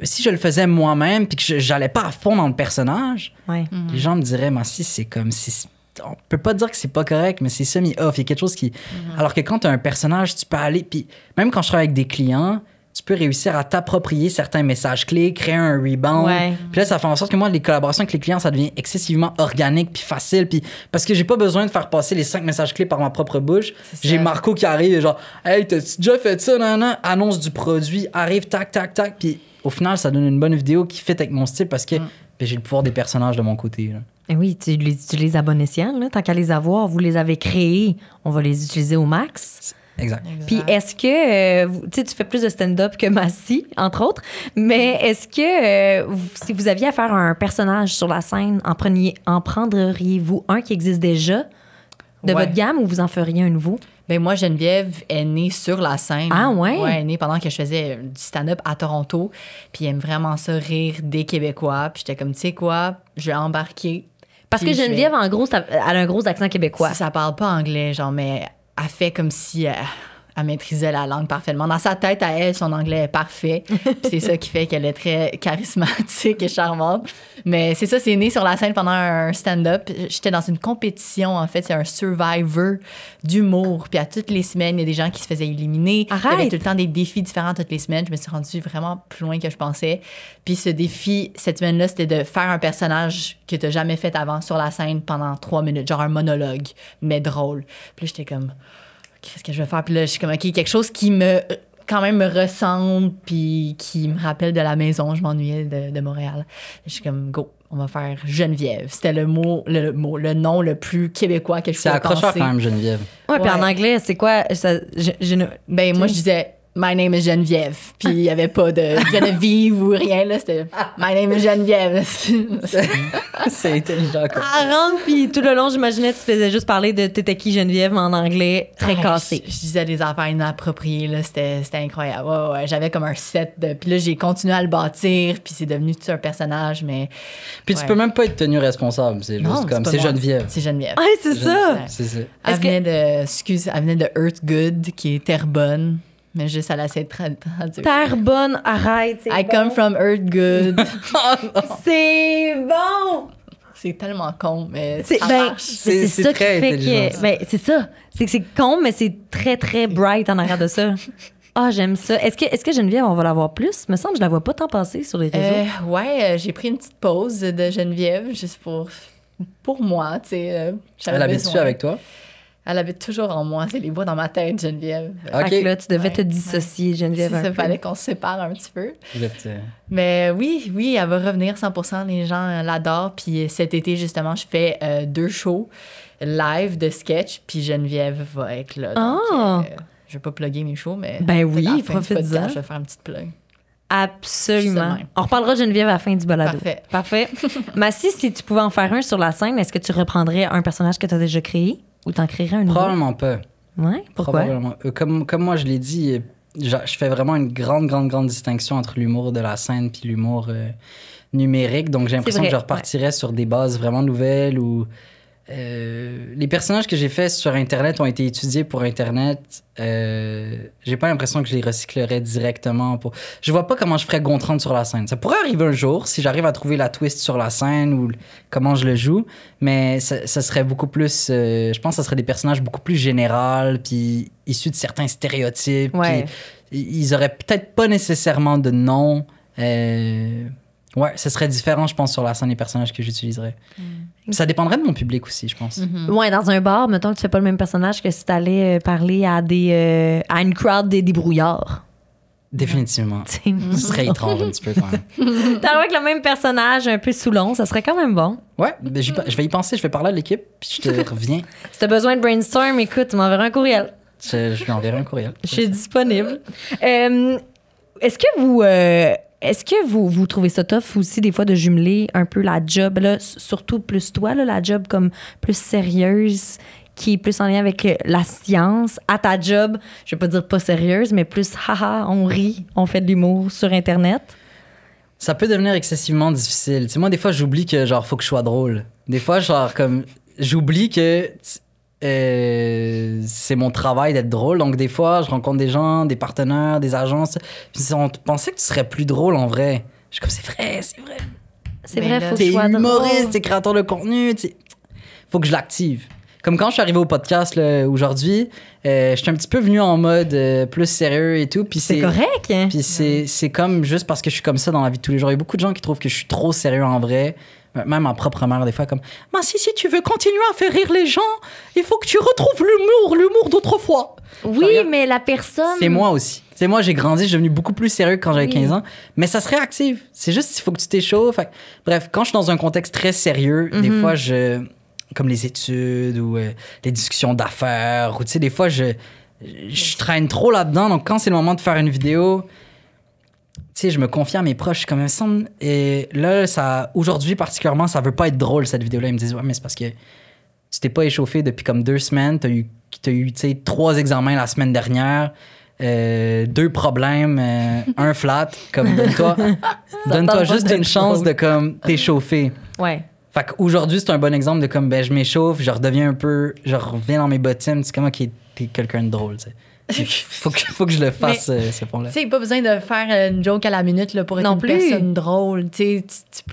si je le faisais moi-même puis que j'allais pas à fond dans le personnage, les gens me diraient, mais si c'est comme si on peut pas dire que c'est pas correct, mais c'est semi-off. Il y a quelque chose qui. Alors que quand t'as un personnage, tu peux aller. Puis même quand je travaille avec des clients, tu peux réussir à t'approprier certains messages clés, créer un rebound. Ouais. Puis là, ça fait en sorte que moi, les collaborations avec les clients, ça devient excessivement organique puis facile. Puis parce que j'ai pas besoin de faire passer les 5 messages clés par ma propre bouche. J'ai Marco qui arrive, genre, hey, t'as-tu déjà fait ça, nan? Annonce du produit, arrive, tac, tac, tac. Puis au final, ça donne une bonne vidéo qui fit avec mon style parce que ben, j'ai le pouvoir des personnages de mon côté. Là. Et oui, tu les abonnes scients, là. Tant qu'à les avoir, vous les avez créés, on va les utiliser au max. Exact. Puis est-ce que, tu fais plus de stand-up que Massy, entre autres, mais est-ce que si vous aviez à faire un personnage sur la scène, en prendriez-vous un qui existe déjà de votre gamme ou vous en feriez un nouveau? Ben moi, Geneviève est née sur la scène. Ah ouais? Ouais, elle est née pendant que je faisais du stand-up à Toronto. Puis elle aime vraiment ça, rire des Québécois. Puis j'étais comme, tu sais quoi, je vais embarquer. Parce que Geneviève, en gros, elle a un gros accent québécois. Ça parle pas anglais, genre, mais elle fait comme si elle maîtrisait la langue parfaitement. Dans sa tête, à elle, son anglais est parfait. Puis c'est ça qui fait qu'elle est très charismatique et charmante. Mais c'est ça, c'est né sur la scène pendant un stand-up. J'étais dans une compétition, en fait. C'est un Survivor d'humour. Puis à toutes les semaines, il y a des gens qui se faisaient éliminer. Arrête. Il y avait tout le temps des défis différents toutes les semaines. Je me suis rendue vraiment plus loin que je pensais. Puis ce défi, cette semaine-là, c'était de faire un personnage que tu n'as jamais fait avant sur la scène pendant 3 minutes. Genre un monologue, mais drôle. Puis là, j'étais comme... Qu'est-ce que je vais faire? Puis là, je suis comme, OK, quelque chose qui quand même me ressemble puis qui me rappelle de la maison. Je m'ennuyais de Montréal. Je suis comme, go, on va faire Geneviève. C'était le nom le plus québécois que je pouvais penser. C'est accrocheur quand même, Geneviève. Ouais, puis en anglais, c'est quoi? Ben, moi, je disais... My name is Geneviève. Puis il n'y avait pas de Geneviève ou rien, là. C'était My name is Geneviève. C'est intelligent, quoi. Elle rentre, puis tout le long, j'imaginais que tu faisais juste parler de t'étais qui Geneviève, mais en anglais, très cassé. Je disais des affaires inappropriées, là. C'était incroyable. Ouais. J'avais comme un set de... Puis là, j'ai continué à le bâtir, puis c'est devenu tout un personnage, mais... Puis tu peux même pas être tenu responsable. C'est juste comme... C'est Geneviève. C'est Geneviève. Ouais, c'est ça. C'est ça. Elle venait de Earth Good, qui est Terrebonne. Mais juste à la de traduire. Terrebonne, arrête. I come from Earth Good. C'est bon! C'est tellement con, mais c'est ça qui fait que... Ben, c'est ça. C'est que c'est con, mais c'est très, très bright en arrière de ça. Ah, j'aime ça. Est-ce que Geneviève, on va la voir plus? Me semble que je la vois pas tant passer sur les réseaux. J'ai pris une petite pause de Geneviève, juste pour moi, tu sais. Elle habite-tu avec toi? Elle habite toujours en moi. C'est les voix dans ma tête, Geneviève. Okay. Fait que là, tu devais te dissocier, Geneviève. Ça fallait qu'on se sépare un petit peu. Vous Mais oui, elle va revenir 100%. Les gens l'adorent. Puis cet été, justement, je fais 2 shows live de sketch. Puis Geneviève va être là. Donc, je vais pas plugger mes shows, mais... Ben oui, profite-en. Je vais faire une petite plug. Absolument. On reparlera de Geneviève à la fin du balado. Parfait. Massy, si tu pouvais en faire un sur la scène, est-ce que tu reprendrais un personnage que tu as déjà créé? Ou t'en créerais un nouveau? Probablement pas. Ouais, pourquoi? Probablement. Comme moi, je l'ai dit, je fais vraiment une grande distinction entre l'humour de la scène puis l'humour numérique. Donc, j'ai l'impression que je repartirais sur des bases vraiment nouvelles où les personnages que j'ai faits sur Internet ont été étudiés pour Internet. J'ai pas l'impression que je les recyclerais directement. Je vois pas comment je ferais Gontran sur la scène. Ça pourrait arriver un jour si j'arrive à trouver la twist sur la scène ou comment je le joue, mais ça serait beaucoup plus... je pense que ça serait des personnages beaucoup plus généraux puis issus de certains stéréotypes. Ouais. Ils auraient peut-être pas nécessairement de nom. Ouais, ce serait différent, je pense, sur la scène des personnages que j'utiliserais. Ça dépendrait de mon public aussi, je pense. Ouais, dans un bar, mettons que tu fais pas le même personnage que si t'allais parler à une crowd des débrouillards. Définitivement. Ce serait étrange un petit peu quand même. T'as avec le même personnage un peu Soulon, ça serait quand même bon. Ouais, ben je vais y penser, je vais parler à l'équipe, puis je te reviens. Si t'as besoin de brainstorm, écoute, tu m'enverras un courriel. Je lui enverrai un courriel. Je suis disponible. Est-ce que vous trouvez ça tough aussi des fois de jumeler un peu la job, là, surtout plus toi, là, la job comme plus sérieuse, qui est plus en lien avec la science, à ta job, je vais pas dire pas sérieuse, mais plus haha, on rit, on fait de l'humour sur Internet? Ça peut devenir excessivement difficile. Tu sais, moi, des fois, j'oublie que, genre, faut que je sois drôle. Des fois, genre, comme, j'oublie que c'est mon travail d'être drôle. Donc, des fois, je rencontre des gens, des partenaires, des agences. Puis, on pensait que tu serais plus drôle en vrai. Je suis comme, c'est vrai. C'est vrai, faut que je je sois humoriste, drôle. t'es créateur de contenu. Faut que je l'active. Comme quand je suis arrivé au podcast là, aujourd'hui, je suis un petit peu venu en mode plus sérieux et tout. Puis c'est correct. Hein? Puis c'est comme juste parce que je suis comme ça dans la vie de tous les jours. Il y a beaucoup de gens qui trouvent que je suis trop sérieux en vrai. Même ma propre mère, des fois, comme « Mais si tu veux continuer à faire rire les gens, il faut que tu retrouves l'humour d'autrefois. » Oui, mais la personne... C'est moi aussi. C'est moi, j'ai grandi, je suis devenu beaucoup plus sérieux quand j'avais 15 ans. Mais ça se réactive. C'est juste, il faut que tu t'échauffes. Bref, quand je suis dans un contexte très sérieux, des fois, comme les études ou les discussions d'affaires, ou tu sais, des fois, je traîne trop là-dedans. Donc, quand c'est le moment de faire une vidéo... Tu sais, je me confie à mes proches comme ça. Et là, aujourd'hui particulièrement, ça veut pas être drôle, cette vidéo-là. Ils me disent, ouais, mais c'est parce que tu t'es pas échauffé depuis comme 2 semaines. T'as eu tu sais, 3 examens la semaine dernière, 2 problèmes, 1 flat. Comme, donne-toi juste une chance de comme t'échauffer. Ouais. Fait qu'aujourd'hui, c'est un bon exemple de comme, je m'échauffe, je redeviens un peu, je reviens dans mes bottines. C'est comme, OK, t'es quelqu'un de drôle, tu sais. faut que je le fasse, ce point-là. Tu sais, pas besoin de faire une joke à la minute là, pour être une personne drôle. Tu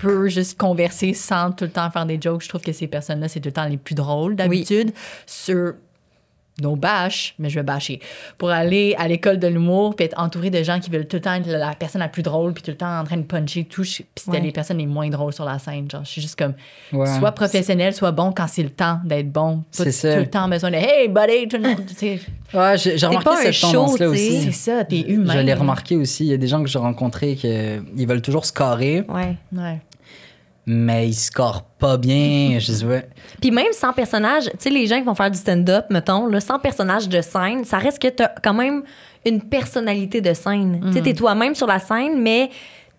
peux juste converser sans tout le temps faire des jokes. Je trouve que ces personnes-là, c'est tout le temps les plus drôles d'habitude. Sur nos bâches, mais je vais bâcher. Pour aller à l'école de l'humour puis être entouré de gens qui veulent tout le temps être la personne la plus drôle puis tout le temps en train de puncher tout. Puis c'était les personnes les moins drôles sur la scène. Genre, je suis juste comme soit professionnel, soit bon quand c'est le temps d'être bon. Pas tout le temps besoin de « Hey, buddy! » tout le monde, ouais, j'ai remarqué cette tendance-là aussi. C'est ça, t'es humain. Je l'ai remarqué aussi. Il y a des gens que j'ai rencontrés qui veulent toujours scorer. Ouais. Mais ils scorent pas bien. Je dis, ouais. Puis même sans personnage, tu sais, les gens qui vont faire du stand-up, mettons, là, sans personnage de scène, ça reste que t'as quand même une personnalité de scène. Tu sais, t'es toi-même sur la scène, mais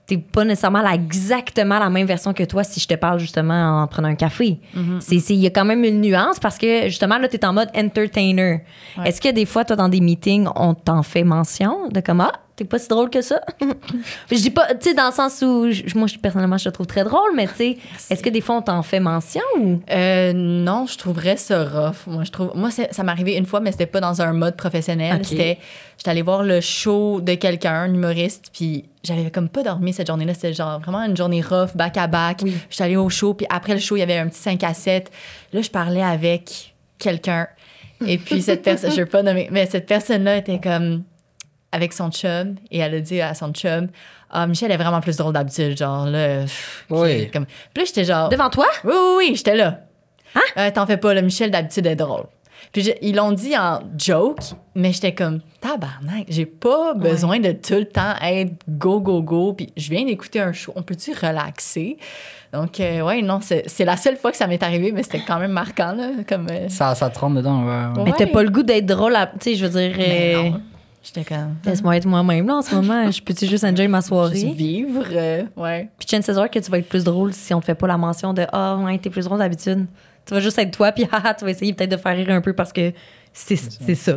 t'es pas nécessairement exactement la même version que toi si je te parle justement en prenant un café. Il y a quand même une nuance parce que justement, là, t'es en mode entertainer. Ouais. Est-ce que des fois, toi, dans des meetings, on t'en fait mention de comme, t'es pas si drôle que ça? Je dis pas, tu sais, dans le sens où, moi, personnellement, je te trouve très drôle, mais tu sais, est-ce que des fois, on t'en fait mention ou? Non, je trouverais ça rough. Moi, ça m'est arrivé une fois, mais c'était pas dans un mode professionnel. Okay. J'étais allée voir le show de quelqu'un, un humoriste, puis j'avais comme pas dormi cette journée-là. C'était genre vraiment une journée rough, back-à-back. Oui. J'étais allée au show, puis après le show, il y avait un petit 5 à 7. Là, je parlais avec quelqu'un. Et puis cette personne, je ne veux pas nommer, mais cette personne-là était comme avec son chum, et elle a dit à son chum, Michel est vraiment plus drôle d'habitude, genre là. Oui. Comme... Puis là, j'étais genre. Devant toi? Oui, j'étais là. Hein? T'en fais pas, là, Michel d'habitude est drôle. Puis ils l'ont dit en joke, mais j'étais comme, tabarnak, j'ai pas besoin de tout le temps être go. Puis je viens d'écouter un show, on peut-tu relaxer? Donc, non, c'est la seule fois que ça m'est arrivé, mais c'était quand même marquant, là. Comme, ça te rentre dedans, ouais. Mais t'as pas le goût d'être drôle, tu sais, je veux dire. Mais non. J'étais comme. Laisse-moi être moi-même, là, en ce moment. Je peux-tu juste enjoy ma soirée? Juste vivre, ouais. Puis, chances are que tu vas être plus drôle si on te fait pas la mention de t'es plus drôle d'habitude. Tu vas juste être toi, puis tu vas essayer peut-être de faire rire un peu parce que c'est ça,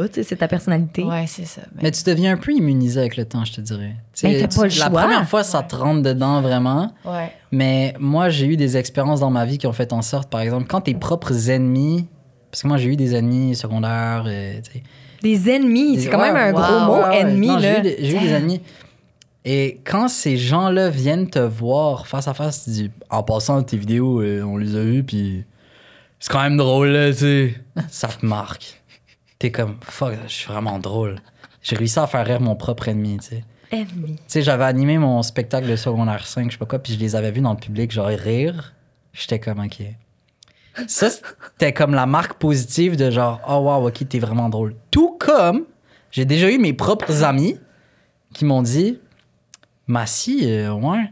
tu sais, c'est ta personnalité. Ouais, c'est ça. Mais tu deviens un peu immunisé avec le temps, je te dirais. Mais t'as pas le choix. La première fois, ça te rentre dedans vraiment. Ouais. Mais moi, j'ai eu des expériences dans ma vie qui ont fait en sorte, par exemple, quand tes propres ennemis, parce que moi, j'ai eu des ennemis secondaires, tu sais. Des ennemis, c'est quand même un gros mot, ennemi, non, là. J'ai eu des ennemis. Et quand ces gens-là viennent te voir face à face, tu dis, en passant tes vidéos, on les a vues, puis c'est quand même drôle, là, tu sais. Ça te marque. T'es comme, fuck, je suis vraiment drôle. J'ai réussi à faire rire mon propre ennemi, tu sais. Ennemi. Tu sais, j'avais animé mon spectacle de secondaire 5, je sais pas quoi, puis je les avais vus dans le public, genre rire. J'étais comme, OK. Ça, c'était comme la marque positive de genre, oh wow, OK, t'es vraiment drôle. Tout comme j'ai déjà eu mes propres amis qui m'ont dit, Massy, ouais,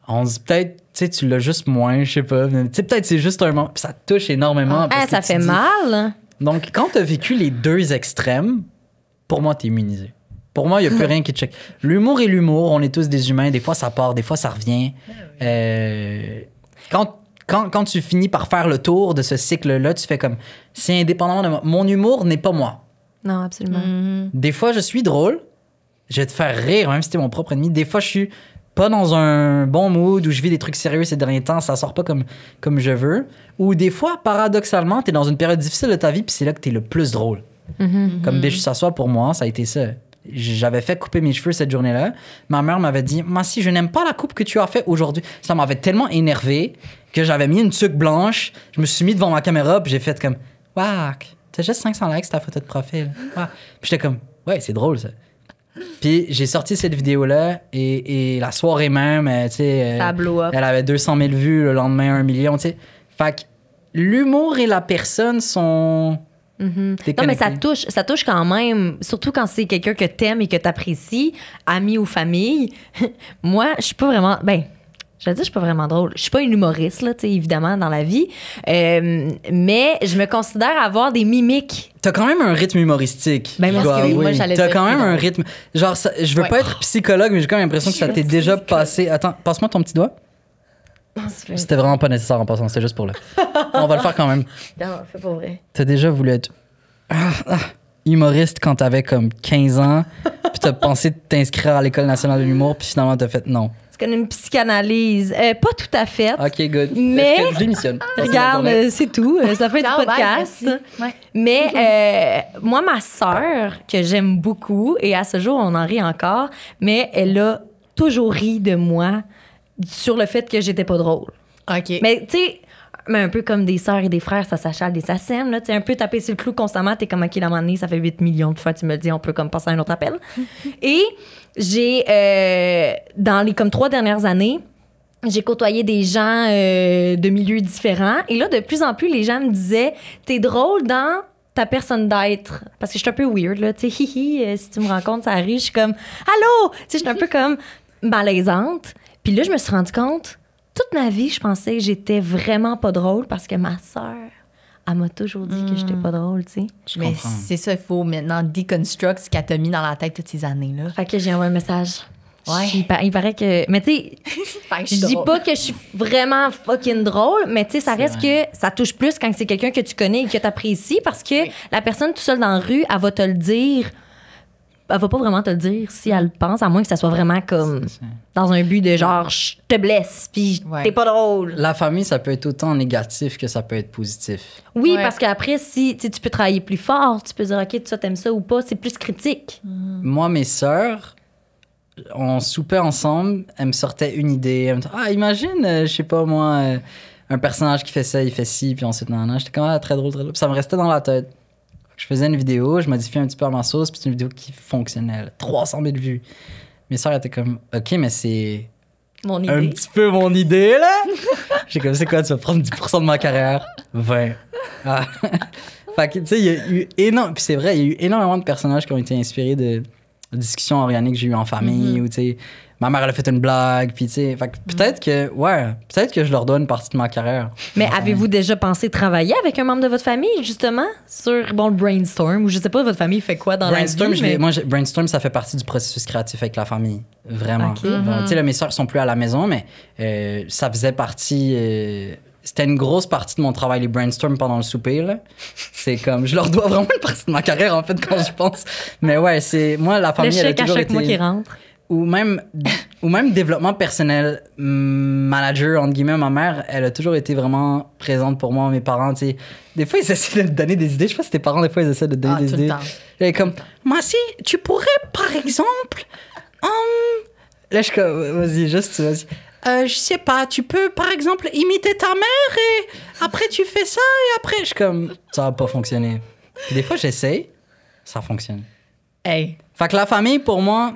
on dit peut-être, tu sais, tu l'as juste moins, je sais pas. Tu sais, peut-être c'est juste un moment. Puis ça te touche énormément. Ça fait mal. Donc, quand t'as vécu les deux extrêmes, pour moi, t'es immunisé. Pour moi, il n'y a plus rien qui te check. L'humour est l'humour. On est tous des humains. Des fois, ça part. Des fois, ça revient. Quand tu finis par faire le tour de ce cycle-là, tu fais comme... C'est indépendamment de moi. Mon humour n'est pas moi. Non, absolument. Mm-hmm. Des fois, je suis drôle. Je vais te faire rire, même si t'es mon propre ennemi. Des fois, je suis pas dans un bon mood où je vis des trucs sérieux ces derniers temps. Ça sort pas comme je veux. Ou des fois, paradoxalement, t'es dans une période difficile de ta vie puis c'est là que t'es le plus drôle. Mm-hmm. Comme Biche s'assoit pour moi, ça a été ça. J'avais fait couper mes cheveux cette journée-là. Ma mère m'avait dit, Massy, je n'aime pas la coupe que tu as fait aujourd'hui. Ça m'avait tellement énervé que j'avais mis une tuque blanche. Je me suis mis devant ma caméra puis j'ai fait comme, Waouh, t'as juste 500 likes sur ta photo de profil. Wow. Puis j'étais comme, ouais, c'est drôle ça. Puis j'ai sorti cette vidéo-là et la soirée même, tu sais, ça blow up. Elle avait 200 000 vues, le lendemain 1 million, tu sais. Fait que l'humour et la personne sont... Non, mais ça touche quand même, surtout quand c'est quelqu'un que t'aimes et que t'apprécies, ami ou famille. Moi, je suis pas vraiment... je suis pas vraiment drôle. Je suis pas une humoriste, là, tu sais, évidemment, dans la vie. Mais je me considère avoir des mimiques. T'as quand même un rythme humoristique. Merci, oui. Moi, j'allais T'as dire quand même un rythme... Genre, ça, je veux pas être psychologue, mais j'ai quand même l'impression que ça t'est déjà passé... Attends, passe-moi ton petit doigt. C'était vraiment pas nécessaire en passant, c'était juste pour là. On va le faire quand même. Non, fais pas vrai. T'as déjà voulu être humoriste quand t'avais comme 15 ans, puis t'as pensé t'inscrire à l'École nationale de l'humour, puis finalement t'as fait non. C'est comme une psychanalyse. Pas tout à fait. OK, good. Mais... Je démissionne. Regarde, c'est tout. Ça fait du podcast. Ouais. Mais moi, ma sœur, que j'aime beaucoup, et à ce jour, on en rit encore, mais elle a toujours ri de moi sur le fait que j'étais pas drôle. OK. Mais tu sais, un peu comme des sœurs et des frères, ça s'achale et ça s'aime. Tu sais, un peu taper sur le clou constamment, t'es comme, OK, à un moment donné, ça fait 8 millions de fois, tu me le dis, on peut comme passer à un autre appel. Et j'ai, dans les comme 3 dernières années, j'ai côtoyé des gens de milieux différents. Et là, de plus en plus, les gens me disaient, t'es drôle dans ta personne d'être. Parce que je suis un peu weird, là. Tu sais, si tu me rencontres, ça arrive, je suis comme, allô! Tu sais, je suis un peu comme malaisante. Puis là, je me suis rendu compte, toute ma vie, je pensais que j'étais vraiment pas drôle parce que ma sœur, elle m'a toujours dit que j'étais pas drôle, tu sais. Mais c'est ça, il faut maintenant deconstruct ce qu'elle t'a mis dans la tête toutes ces années-là. Fait que j'ai envoyé un message. Ouais. Il paraît que... Mais tu sais, je dis pas que je suis vraiment fucking drôle, mais tu sais, ça reste que ça touche plus quand c'est quelqu'un que tu connais et que t'apprécies parce que la personne tout seule dans la rue, elle va te le dire... Elle va pas vraiment te le dire si elle le pense, à moins que ça soit vraiment comme dans un but de genre, je te blesse, puis t'es pas drôle. La famille, ça peut être autant négatif que ça peut être positif. Oui, parce qu'après, si tu peux travailler plus fort, tu peux dire, OK, ça, t'aimes ça ou pas, c'est plus critique. Moi, mes sœurs, on soupait ensemble, elles me sortaient une idée. Elles me disaient, imagine, je sais pas moi, un personnage qui fait ça, il fait ci, puis ensuite, non, j'étais comme, très drôle, très drôle. Puis ça me restait dans la tête. Je faisais une vidéo, je modifiais un petit peu à ma sauce, puis c'est une vidéo qui fonctionnait. 300 000 vues. Mes sœurs étaient comme, OK, mais c'est mon idée. Un petit peu mon idée, là. J'ai comme, c'est quoi, tu vas prendre 10% de ma carrière? 20. Ah. Fait que, tu sais, il y a eu énormément... Puis c'est vrai, il y a eu énormément de personnages qui ont été inspirés de discussions organiques que j'ai eues en famille, ou tu sais... Ma mère, elle a fait une blague, puis tu sais... Fait que peut-être que je leur donne une partie de ma carrière. Mais avez-vous déjà pensé travailler avec un membre de votre famille, justement, sur, le brainstorm, ou je sais pas, votre famille fait quoi dans brainstorm, la vie? Brainstorm, ça fait partie du processus créatif avec la famille. Vraiment. Okay. Tu sais, là, mes sœurs sont plus à la maison, mais ça faisait partie... c'était une grosse partie de mon travail, les brainstorms pendant le souper, là. C'est comme... Je leur dois vraiment une partie de ma carrière, en fait, quand je pense. Mais ouais, c'est... Moi, la famille, elle a toujours été... à chaque mois qui rentre. Ou même développement personnel, manager, entre guillemets, ma mère, elle a toujours été vraiment présente pour moi, mes parents, tu sais. Des fois, ils essaient de me donner des idées. Je sais pas si tes parents, des fois, ils essaient de te donner des idées. Et comme, Massi, tu pourrais, par exemple... Là, je suis comme, vas-y. Je sais pas, tu peux, par exemple, imiter ta mère et après, tu fais ça et après... Je suis comme, ça va pas fonctionner. Puis des fois, j'essaye, ça fonctionne. Hey. Fait que la famille, pour moi...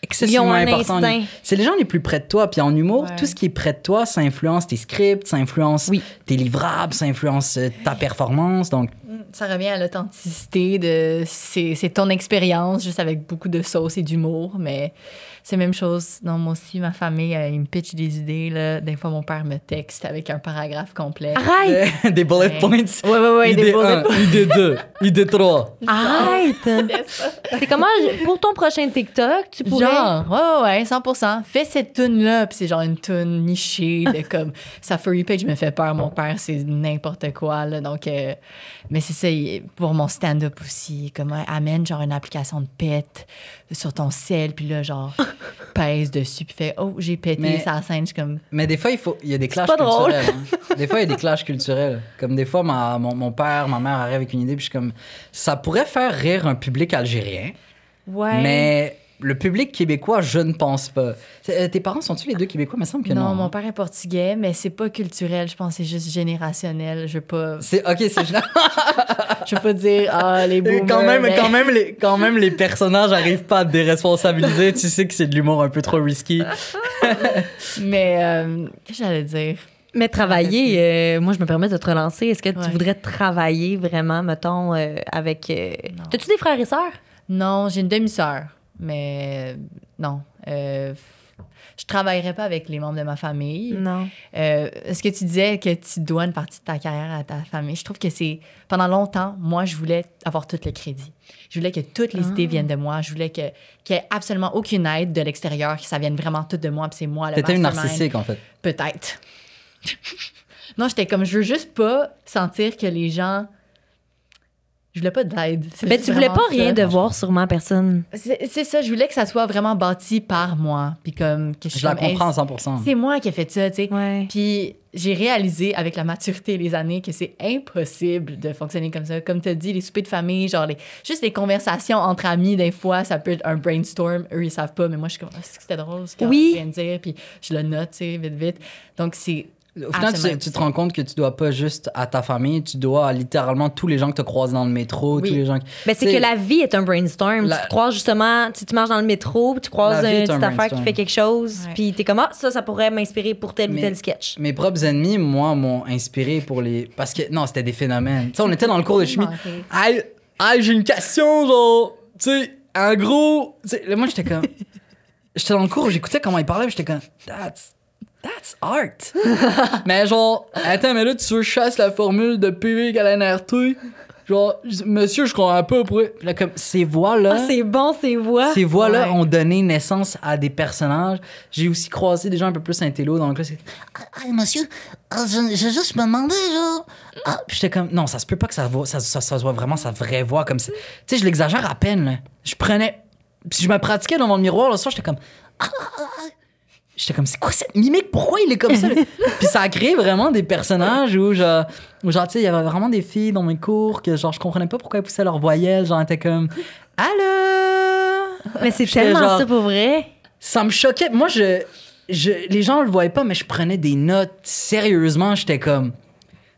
excessivement important. C'est les gens les plus près de toi. Puis en humour, tout ce qui est près de toi, ça influence tes scripts, ça influence tes livrables, ça influence ta performance. Donc... Ça revient à l'authenticité. C'est ton expérience, juste avec beaucoup de sauce et d'humour. Mais c'est la même chose. Non, moi aussi, ma famille, ils me pitchent des idées. Là. Des fois, mon père me texte avec un paragraphe complet. Arrête! Des bullet points. Oui, idée des bullet 1, idée 2, idée 3. Arrête! C'est comment, pour ton prochain TikTok, tu pourrais... Genre, ouais, 100%. Fais cette toune-là, puis c'est genre une toune nichée, de comme... Sa furry page me fait peur, mon père, c'est n'importe quoi, là. Donc, mais c'est ça, pour mon stand-up aussi, comme, amène genre une application de pet sur ton cell, puis là, genre, pèse dessus, puis fait, oh, j'ai pété, ça scène, je suis comme... Mais des fois, il y a des clashs culturels. Hein. Des fois, il y a des clashs culturels. Comme des fois, mon père, ma mère arrivent avec une idée, puis je suis comme, ça pourrait faire rire un public algérien, mais le public québécois, je ne pense pas. Tes parents sont-ils les deux québécois? Il me semble que non. Non, mon père est portugais, mais c'est pas culturel. Je pense que c'est juste générationnel. Je veux pas... OK, c'est génial. Je veux pas dire, les boomers. Quand même, les personnages n'arrivent pas à te déresponsabiliser. Tu sais que c'est de l'humour un peu trop risky. Mais, qu'est-ce que j'allais dire? Mais travailler, moi, je me permets de te relancer. Est-ce que tu voudrais travailler vraiment, mettons, avec... T'as-tu des frères et sœurs? Non, j'ai une demi-sœur, mais non. Je travaillerais pas avec les membres de ma famille. Non. Est-ce que tu disais que tu dois une partie de ta carrière à ta famille? Je trouve que c'est... Pendant longtemps, moi, je voulais avoir tout le crédit. Je voulais que toutes les idées viennent de moi. Je voulais qu'il y ait absolument aucune aide de l'extérieur, que ça vienne vraiment tout de moi, puis c'est moi le T'étais une mastermind. narcissique, en fait. Peut-être. Non, j'étais comme, je veux juste pas sentir que les gens... Je voulais pas d'aide. Mais tu voulais pas rien devoir sûrement personne. C'est ça, je voulais que ça soit vraiment bâti par moi. Puis comme... Que je la comprends à 100%. C'est moi qui ai fait ça, tu sais. Ouais. Puis j'ai réalisé avec la maturité et les années que c'est impossible de fonctionner comme ça. Comme tu as dit, les soupers de famille, genre juste les conversations entre amis, des fois, ça peut être un brainstorm. Eux, ils savent pas, mais moi, je suis comme, est-ce que c'était drôle ce que je viens de dire? Puis je le note, tu sais, vite. Donc, c'est... Au final, tu te rends compte que tu dois pas juste à ta famille, tu dois à littéralement tous les gens que tu croises dans le métro, tous les gens... Ben, c'est que la vie est un brainstorm. Tu croises justement, tu marches dans le métro, tu croises une petite affaire qui fait quelque chose, puis t'es comme, ça pourrait m'inspirer pour tel ou tel sketch. Mes propres ennemis, moi, m'ont inspiré pour les... Parce que, non, c'était des phénomènes. Tu sais, on était dans le cours de chimie. Hey, j'ai une question, genre, tu sais, en gros... Moi, j'étais comme... J'étais dans le cours, j'écoutais comment ils parlaient, j'étais comme, That's art. Mais genre, attends, mais là, tu veux que je chasse la formule de PV égale NRT? Genre, monsieur, je comprends pas pourquoi. Là, comme, ces voix-là. Ah, c'est bon, ces voix. Ces voix-là ont donné naissance à des personnages. J'ai aussi croisé des gens un peu plus intello dans le classe. Monsieur, je juste me demandais, genre. Puis j'étais comme, non, ça se peut pas que ça soit vraiment sa vraie voix comme ça. Tu sais, je l'exagère à peine, là. Je prenais. Puis je me pratiquais devant le miroir le soir, j'étais comme. J'étais comme, c'est quoi cette mimique? Pourquoi il est comme ça? Puis ça a créé vraiment des personnages où genre tu sais, il y avait vraiment des filles dans mes cours que, genre, je comprenais pas pourquoi elles poussaient leurs voyelles. Genre, elles étaient comme, allô? Mais c'est tellement genre, ça pour vrai. Ça me choquait. Moi, les gens le voyaient pas, mais je prenais des notes. Sérieusement, j'étais comme,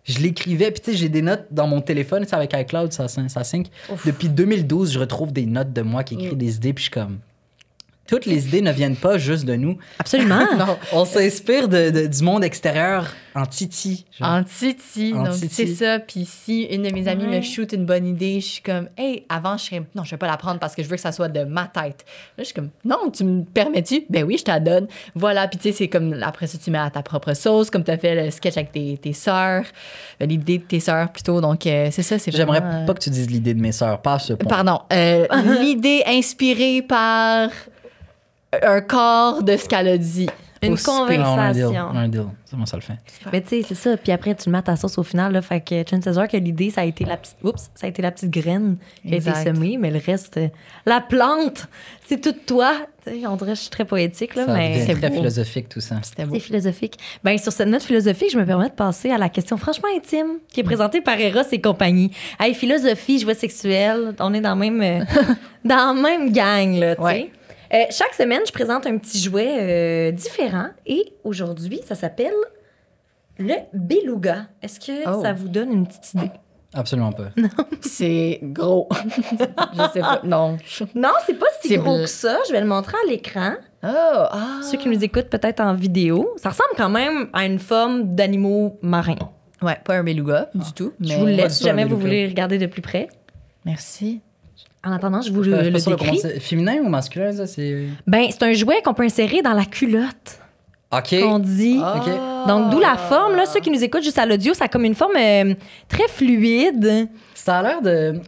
je l'écrivais. Puis, tu sais, j'ai des notes dans mon téléphone, avec iCloud, ça sync. Depuis 2012, je retrouve des notes de moi qui écrit des idées, puis je suis comme... Toutes les idées ne viennent pas juste de nous. Absolument. Non, on s'inspire du monde extérieur en titi. En titi, donc c'est ça. Puis si une de mes amies me shoot une bonne idée, je suis comme, hey, avant, je serais, non, je vais pas la prendre parce que je veux que ça soit de ma tête. Là, je suis comme, non, tu me permets-tu? Ben oui, je te la donne. Voilà, puis tu sais, c'est comme, après ça, tu mets à ta propre sauce, comme tu as fait le sketch avec tes sœurs, l'idée de tes sœurs plutôt. Donc, c'est ça, c'est vraiment... J'aimerais pas que tu dises l'idée de mes sœurs, pas à ce point. Pardon. L'idée inspirée par... un corps de ce qu'elle a dit. Une conversation. Un deal. C'est moi, ça le fait. Mais tu sais, c'est ça. Puis après, tu le mets à ta sauce au final. Là, fait que Chances are que l'idée, ça a été la petite graine qui a été semée. Mais le reste, la plante, c'est tout toi. T'sais, on dirait que je suis très poétique. Là, mais c'est très philosophique, tout ça. C'est philosophique. Bien, sur cette note philosophique, je me permets de passer à la question franchement intime qui est présentée par Eros et compagnie. Hey, philosophie, je vois sexuelle. On est dans le même, dans la même gang, là, tu sais. Chaque semaine, je présente un petit jouet différent et aujourd'hui, ça s'appelle le beluga. Est-ce que ça vous donne une petite idée? Absolument pas. Non. C'est gros. Je sais pas. Non. Non, c'est pas si gros que ça. Je vais le montrer à l'écran. Ceux qui nous écoutent peut-être en vidéo. Ça ressemble quand même à une forme d'animaux marins. Ouais, pas un beluga du tout. Mais... Je vous le laisse si jamais vous voulez regarder de plus près. Merci. En attendant, je vous le décris. Féminin ou masculin, ça? C'est un jouet qu'on peut insérer dans la culotte. OK. Qu'on dit. OK. Donc, d'où la forme. Là, ceux qui nous écoutent juste à l'audio, ça a comme une forme très fluide. Ça a l'air de...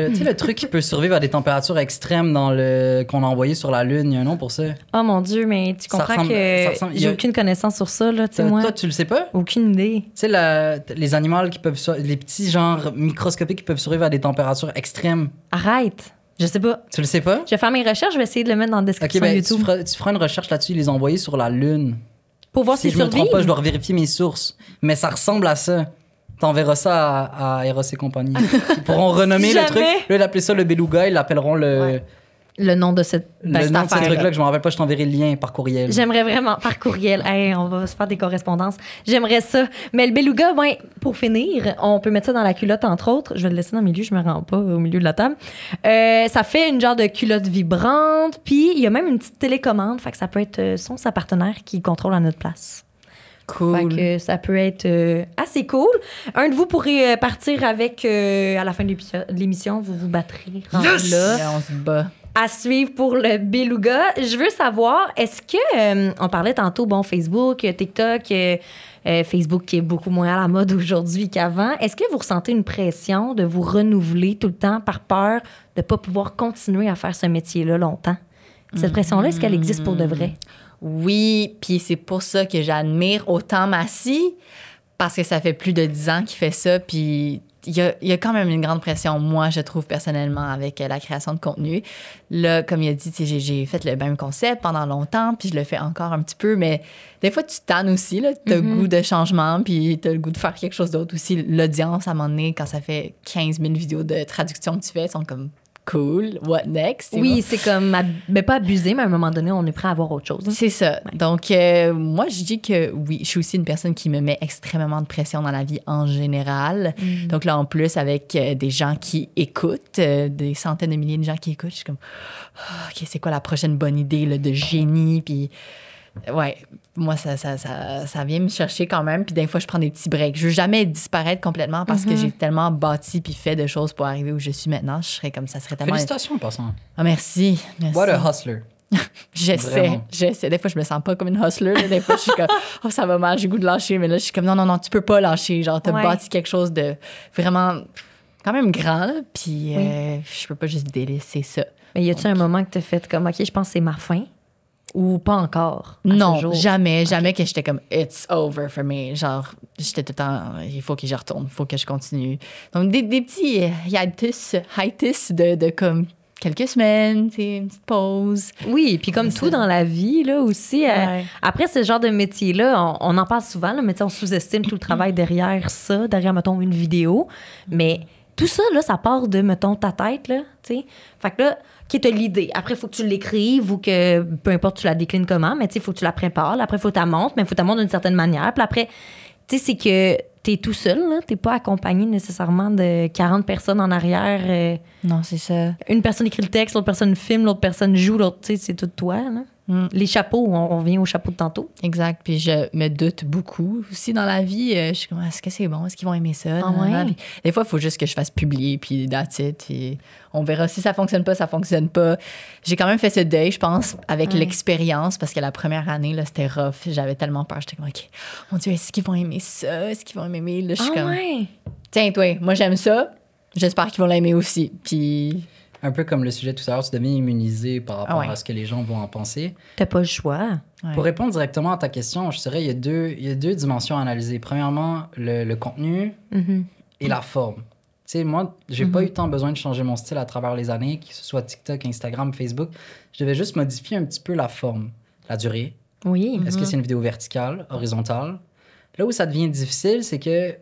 Tu sais, le truc qui peut survivre à des températures extrêmes qu'on a envoyé sur la Lune, il y a un nom pour ça. Oh mon Dieu, mais tu comprends que j'ai aucune connaissance sur ça, là, tu sais, moi. Toi, tu le sais pas? Aucune idée. Tu sais, les animaux qui peuvent... Les petits genres microscopiques qui peuvent survivre à des températures extrêmes. Arrête. Je sais pas. Tu le sais pas? Je vais faire mes recherches, je vais essayer de le mettre dans la description YouTube. Tu feras une recherche là-dessus, ils les ont envoyés sur la Lune. Pour voir si je me trompe pas, je dois vérifier mes sources. Mais ça ressemble à ça. T'enverras ça à Eros et compagnie. Ils pourront renommer le truc. Là, ils appellent ça le beluga, ils l'appelleront le... le nom de cette Le nom de ce affaire-là. truc-là que je me rappelle pas, je t'enverrai le lien par courriel. J'aimerais vraiment, par courriel, hey, on va se faire des correspondances. J'aimerais ça. Mais le beluga, ben, pour finir, on peut mettre ça dans la culotte, entre autres. Je vais le laisser dans le milieu, je me rends pas au milieu de la table. Ça fait une genre de culotte vibrante, puis il y a même une petite télécommande, fait que ça peut être sa partenaire qui contrôle à notre place. Cool. Fait que ça peut être assez cool. Un de vous pourrez partir avec, à la fin de l'émission, vous vous battrez. Yes! Là. Là, on se bat. À suivre pour le beluga. Je veux savoir, est-ce que, on parlait tantôt, bon, Facebook, TikTok, Facebook qui est beaucoup moins à la mode aujourd'hui qu'avant, est-ce que vous ressentez une pression de vous renouveler tout le temps par peur de ne pas pouvoir continuer à faire ce métier-là longtemps? Cette pression-là, est-ce qu'elle existe pour de vrai? Oui, puis c'est pour ça que j'admire autant Massy, parce que ça fait plus de 10 ans qu'il fait ça, puis il y a quand même une grande pression, moi, je trouve, personnellement, avec la création de contenu. Là, comme il a dit, j'ai fait le même concept pendant longtemps, puis je le fais encore un petit peu, mais des fois, tu tannes aussi, là, t'as le goût de changement, puis t'as le goût de faire quelque chose d'autre aussi. L'audience, à un moment donné, quand ça fait 15 000 vidéos de traduction que tu fais, ils sont comme... Cool, what next? Oui, c'est comme, mais pas abusé, mais à un moment donné, on est prêt à avoir autre chose. Hein? C'est ça. Ouais. Donc, moi, je dis que oui, je suis aussi une personne qui me met extrêmement de pression dans la vie en général. Donc là, en plus, avec des gens qui écoutent, des centaines de milliers de gens qui écoutent, je suis comme, OK, c'est quoi la prochaine bonne idée là, de génie? Puis, ouais, moi, ça vient me chercher quand même. Puis des fois, je prends des petits breaks. Je veux jamais disparaître complètement parce que j'ai tellement bâti puis fait de choses pour arriver où je suis maintenant. Je serais comme ça serait tellement... Félicitations en passant. Ah, merci. What a hustler. J'essaie. Des fois, je me sens pas comme une hustler. Là. Des fois, je suis comme, oh, ça va mal, j'ai le goût de lâcher. Mais là, je suis comme, non, tu peux pas lâcher. Genre, t'as bâti quelque chose de vraiment quand même grand. Là, puis je peux pas juste délaisser ça. Mais y a-tu un moment que t'as fait comme, OK, je pense que c'est ma fin? Ou pas encore? Non, jamais que j'étais comme it's over for me. Genre, j'étais tout le temps, il faut que je retourne, il faut que je continue. Donc, des petits hiatus de comme quelques semaines, une petite pause. Oui, puis comme tout dans la vie, là aussi. Après, ce genre de métier-là, on en parle souvent, là, mais on sous-estime tout le travail derrière ça, derrière, mettons, une vidéo. Mais tout ça, là, ça part de, mettons, ta tête, là, tu sais. Fait que là, qui est l'idée. Après, il faut que tu l'écrives ou que, peu importe, tu la déclines comment, mais tu sais, il faut que tu la prépares. Après, il faut que tu la montres, mais il faut que tu la montres d'une certaine manière. Puis après, tu sais, c'est que t'es tout seul, là. T'es pas accompagné nécessairement de 40 personnes en arrière. Non, c'est ça. Une personne écrit le texte, l'autre personne filme, l'autre personne joue, l'autre, tu sais, c'est tout toi, là. Les chapeaux, on revient aux chapeaux de tantôt. Exact. Puis je me doute beaucoup aussi dans la vie. Je suis comme, est-ce que c'est bon? Est-ce qu'ils vont aimer ça? Puis, des fois, il faut juste que je fasse publier, puis that's it. Puis on verra si ça fonctionne pas, ça fonctionne pas. J'ai quand même fait ce deuil, je pense, avec l'expérience, parce que la première année, là, c'était rough. J'avais tellement peur. J'étais comme, OK, mon Dieu, est-ce qu'ils vont aimer ça? Est-ce qu'ils vont aimer? Là, je suis comme, tiens, toi, moi, j'aime ça. J'espère qu'ils vont l'aimer aussi. Puis... Un peu comme le sujet tout à l'heure, tu deviens immunisé par rapport à ce que les gens vont en penser. T'as pas le choix. Ouais. Pour répondre directement à ta question, je dirais qu'il y a deux dimensions à analyser. Premièrement, le contenu et la forme. Tu sais, moi, j'ai pas eu tant besoin de changer mon style à travers les années, que ce soit TikTok, Instagram, Facebook. Je devais juste modifier un petit peu la forme, la durée. Oui. Est-ce que c'est une vidéo verticale, horizontale? Là où ça devient difficile, c'est que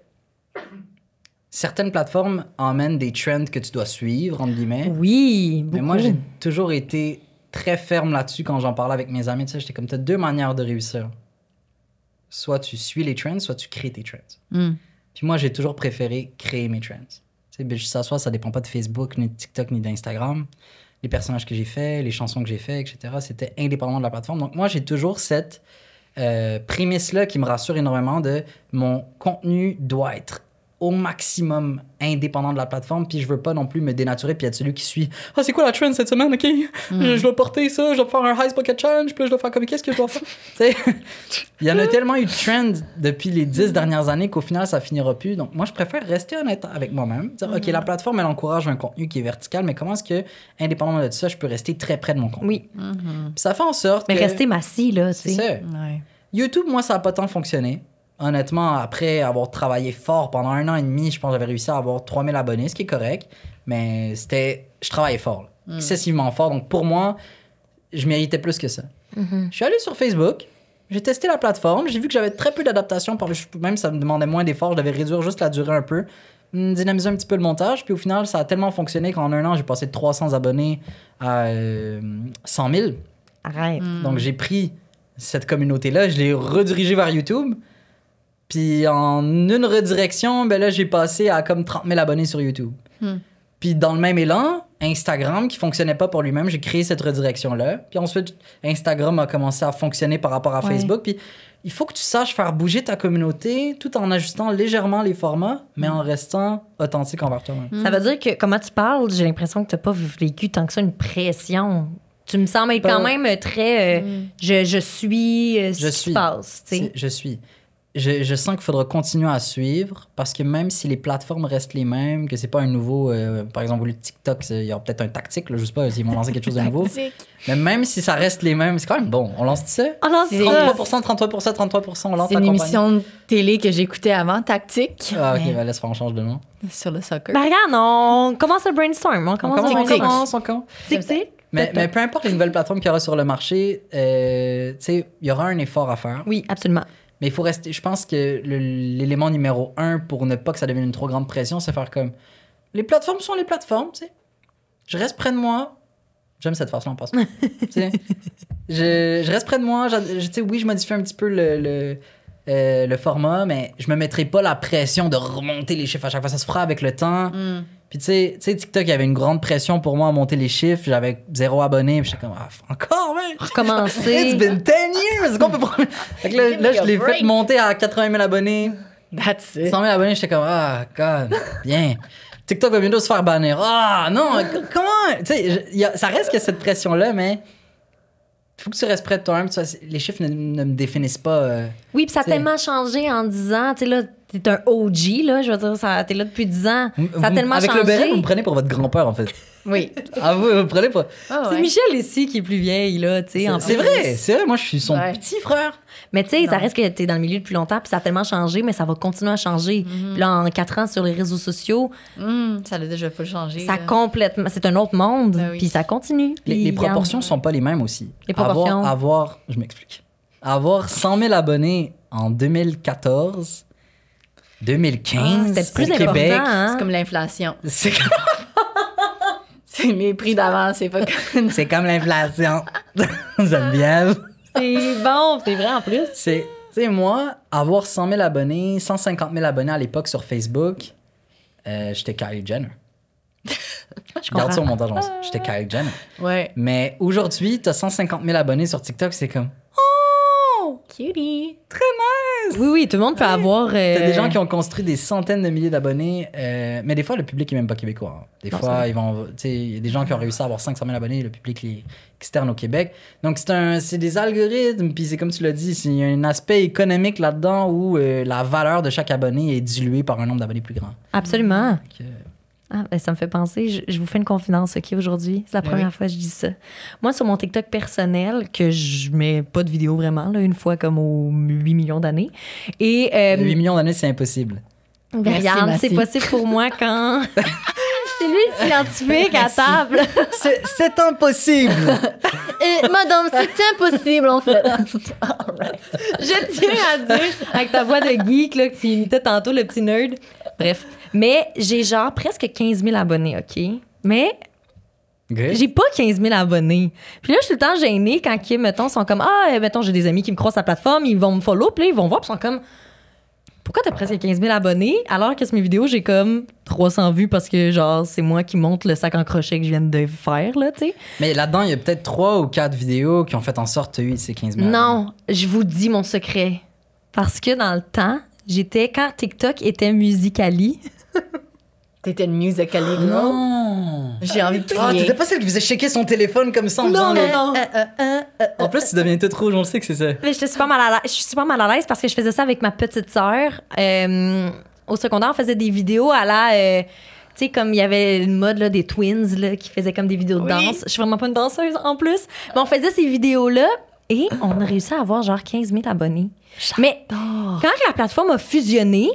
certaines plateformes emmènent des trends que tu dois suivre, entre guillemets. Oui, beaucoup. Mais moi, j'ai toujours été très ferme là-dessus quand j'en parlais avec mes amis. Tu sais, j'étais comme, t'as deux manières de réussir. Soit tu suis les trends, soit tu crées tes trends. Puis moi, j'ai toujours préféré créer mes trends. Tu sais, juste à soi, ça dépend pas de Facebook, ni de TikTok, ni d'Instagram. Les personnages que j'ai faits, les chansons que j'ai faites, etc., c'était indépendamment de la plateforme. Donc moi, j'ai toujours cette prémisse-là qui me rassure énormément de mon contenu doit être au maximum indépendant de la plateforme, puis je veux pas non plus me dénaturer puis être celui qui suit « Ah, c'est quoi la trend cette semaine, OK? Je dois porter ça, je dois faire un High Bucket Challenge, puis là, je dois faire comme qu'est-ce que je dois faire? » Tu sais, il y en a tellement eu de trends depuis les 10 dernières années qu'au final, ça finira plus. Donc, moi, je préfère rester honnête avec moi-même. Dire, OK, la plateforme, elle encourage un contenu qui est vertical, mais comment est-ce que, indépendamment de ça, je peux rester très près de mon contenu? Oui. Puis ça fait en sorte mais que... rester massif, là, tu sais. C'est ça. Ouais. YouTube, moi, ça n'a pas tant fonctionné. Honnêtement, après avoir travaillé fort pendant 1 an et demi, je pense que j'avais réussi à avoir 3000 abonnés, ce qui est correct. Mais je travaillais fort, excessivement fort. Donc pour moi, je méritais plus que ça. Je suis allé sur Facebook, j'ai testé la plateforme, j'ai vu que j'avais très peu d'adaptation. Même si ça me demandait moins d'efforts, je devais réduire juste la durée un peu. dynamiser un petit peu le montage. Puis au final, ça a tellement fonctionné qu'en un an, j'ai passé de 300 abonnés à 100 000. Arrête. Donc, j'ai pris cette communauté-là, je l'ai redirigée vers YouTube. Puis en une redirection, ben là, j'ai passé à comme 30 000 abonnés sur YouTube. Puis dans le même élan, Instagram, qui fonctionnait pas pour lui-même, j'ai créé cette redirection-là. Puis ensuite, Instagram a commencé à fonctionner par rapport à Facebook. Puis il faut que tu saches faire bouger ta communauté tout en ajustant légèrement les formats, mais en restant authentique envers toi-même. Ça veut dire que, comment tu parles, j'ai l'impression que t'as pas vécu tant que ça une pression. Tu me sembles être quand même très... je suis ce qui se passe, tu sais. Je suis. Je sens qu'il faudra continuer à suivre parce que même si les plateformes restent les mêmes, que c'est pas un nouveau... par exemple, le TikTok, il y aura peut-être un tactique, là, je sais pas s'ils vont lancer quelque chose de nouveau. Mais même si ça reste les mêmes, c'est quand même bon. On lance ça? On lance 33%, 33%, 33%, on lance c'est la une campagne. émission de télé que j'écoutais avant, Tactique. Ah, ok, ben laisse faire, on change de nom. Sur le soccer. Ben regarde, on commence le brainstorm. On commence. On commence. Tic-tic. Mais peu importe les nouvelles plateformes qu'il y aura sur le marché, tu sais, il y aura un effort à faire. Oui, absolument. Mais il faut rester. Je pense que l'élément numéro 1 pour ne pas que ça devienne une trop grande pression, c'est faire comme. Les plateformes sont les plateformes, tu sais. Je reste près de moi. J'aime cette façon en passant. Tu sais. Je reste près de moi. Tu sais, oui, je modifie un petit peu le format, mais je me mettrai pas la pression de remonter les chiffres à chaque fois. Ça se fera avec le temps. Puis tu sais, TikTok, il y avait une grande pression pour moi à monter les chiffres. J'avais 0 abonnés. Puis j'étais comme, encore, man! Recommencer. It's been 10 years! Est-ce qu'on peut prendre... Fait que là, je l'ai fait monter à 80 000 abonnés. That's it. 100 000 abonnés, j'étais comme, God, bien. TikTok va bientôt se faire bannir. Non, comment? Tu sais, ça reste que cette pression-là, mais il faut que tu restes près de toi-même. Les chiffres ne me définissent pas. Oui, puis ça a tellement changé en 10 ans. Tu sais, là, t'es un OG, là. Je veux dire, t'es là depuis 10 ans. Ça a tellement avec changé. Avec le béret, vous me prenez pour votre grand-père, en fait. Oui. Vous me prenez pour... C'est Michel ici qui est plus vieille, là, tu sais. C'est vrai. Moi, je suis son petit frère. Mais tu sais, ça reste que t'es dans le milieu depuis longtemps, puis ça a tellement changé, mais ça va continuer à changer. Puis là, en 4 ans, sur les réseaux sociaux... ça a déjà full changé. Ça complètement... C'est un autre monde, puis ça continue. Les proportions sont pas les mêmes aussi. Les proportions. Je m'explique. Avoir 100 000 abonnés en 2014... 2015, c'était plus au important, Québec. hein? C'est comme l'inflation. C'est les prix d'avant, c'est pas comme... C'est comme l'inflation. Geneviève. C'est bon, c'est vrai en plus. Tu sais, moi, avoir 100 000 abonnés, 150 000 abonnés à l'époque sur Facebook, j'étais Kylie Jenner. Je garde ça au montage, j'étais Kylie Jenner. Ouais. Mais aujourd'hui, t'as 150 000 abonnés sur TikTok, c'est comme... Cutie. Très nice! Oui, tout le monde peut avoir... T'as des gens qui ont construit des centaines de milliers d'abonnés, mais des fois, le public est même pas québécois. Des fois, ils vont... Tu sais, il y a des gens qui ont réussi à avoir 500 000 abonnés, le public est externe au Québec. Donc, c'est des algorithmes, puis c'est comme tu l'as dit, il y a un aspect économique là-dedans où la valeur de chaque abonné est diluée par un nombre d'abonnés plus grand. Absolument. Donc, ça me fait penser, je vous fais une confidence, OK, aujourd'hui. C'est la première fois que je dis ça. Moi, sur mon TikTok personnel, que je mets pas de vidéo vraiment, là, une fois comme aux 8 millions d'années. Et, 8 millions d'années, c'est impossible. Regarde, c'est possible pour moi quand... C'est lui le scientifique à table. C'est impossible! Et madame, c'est impossible, en fait. Je tiens à dire, avec ta voix de geek, là, que tu imitais tantôt, le petit nerd. Bref. Mais j'ai genre presque 15 000 abonnés, OK? Mais j'ai pas 15 000 abonnés. Puis là, je suis tout le temps gênée quand ils, mettons, sont comme, mettons, j'ai des amis qui me croisent sur la plateforme, ils vont me follow, puis là, ils vont voir, puis ils sont comme... Pourquoi t'as presque 15 000 abonnés alors que sur mes vidéos, j'ai comme 300 vues parce que, genre, c'est moi qui monte le sac en crochet que je viens de faire, là, tu sais. Mais là-dedans, il y a peut-être 3 ou 4 vidéos qui ont fait en sorte que tu as eu ces 15 000 abonnés. Non, je vous dis mon secret. Parce que dans le temps, quand TikTok était Musical.ly... T'étais une Musical.ly, girl. Non! J'ai envie de crier. T'étais pas celle qui faisait checker son téléphone comme ça en faisant Non. En plus, tu deviens toute rouge, on le sait que c'est ça. Mais je suis super mal à l'aise parce que je faisais ça avec ma petite sœur. Au secondaire, on faisait des vidéos à la... tu sais, comme il y avait une mode là, des twins là, qui faisaient comme des vidéos de danse. Je suis vraiment pas une danseuse en plus. Mais on faisait ces vidéos-là et on a réussi à avoir genre 15 000 abonnés. Mais quand la plateforme a fusionné,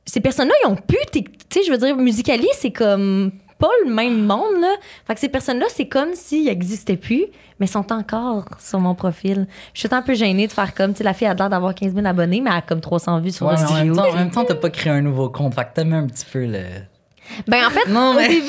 ces personnes-là, ils ont pu... Tu sais, je veux dire, Musical.ly, c'est comme pas le même monde, là. Fait que ces personnes-là, c'est comme s'ils n'existaient plus, mais sont encore sur mon profil. Je suis un peu gênée de faire comme, tu sais, la fille a l'air d'avoir 15 000 abonnés, mais elle a comme 300 vues sur Ouais, le studio. en même temps, t'as pas créé un nouveau compte. Fait que t'aimes un petit peu le... Ben, en fait, Non, mais- au début,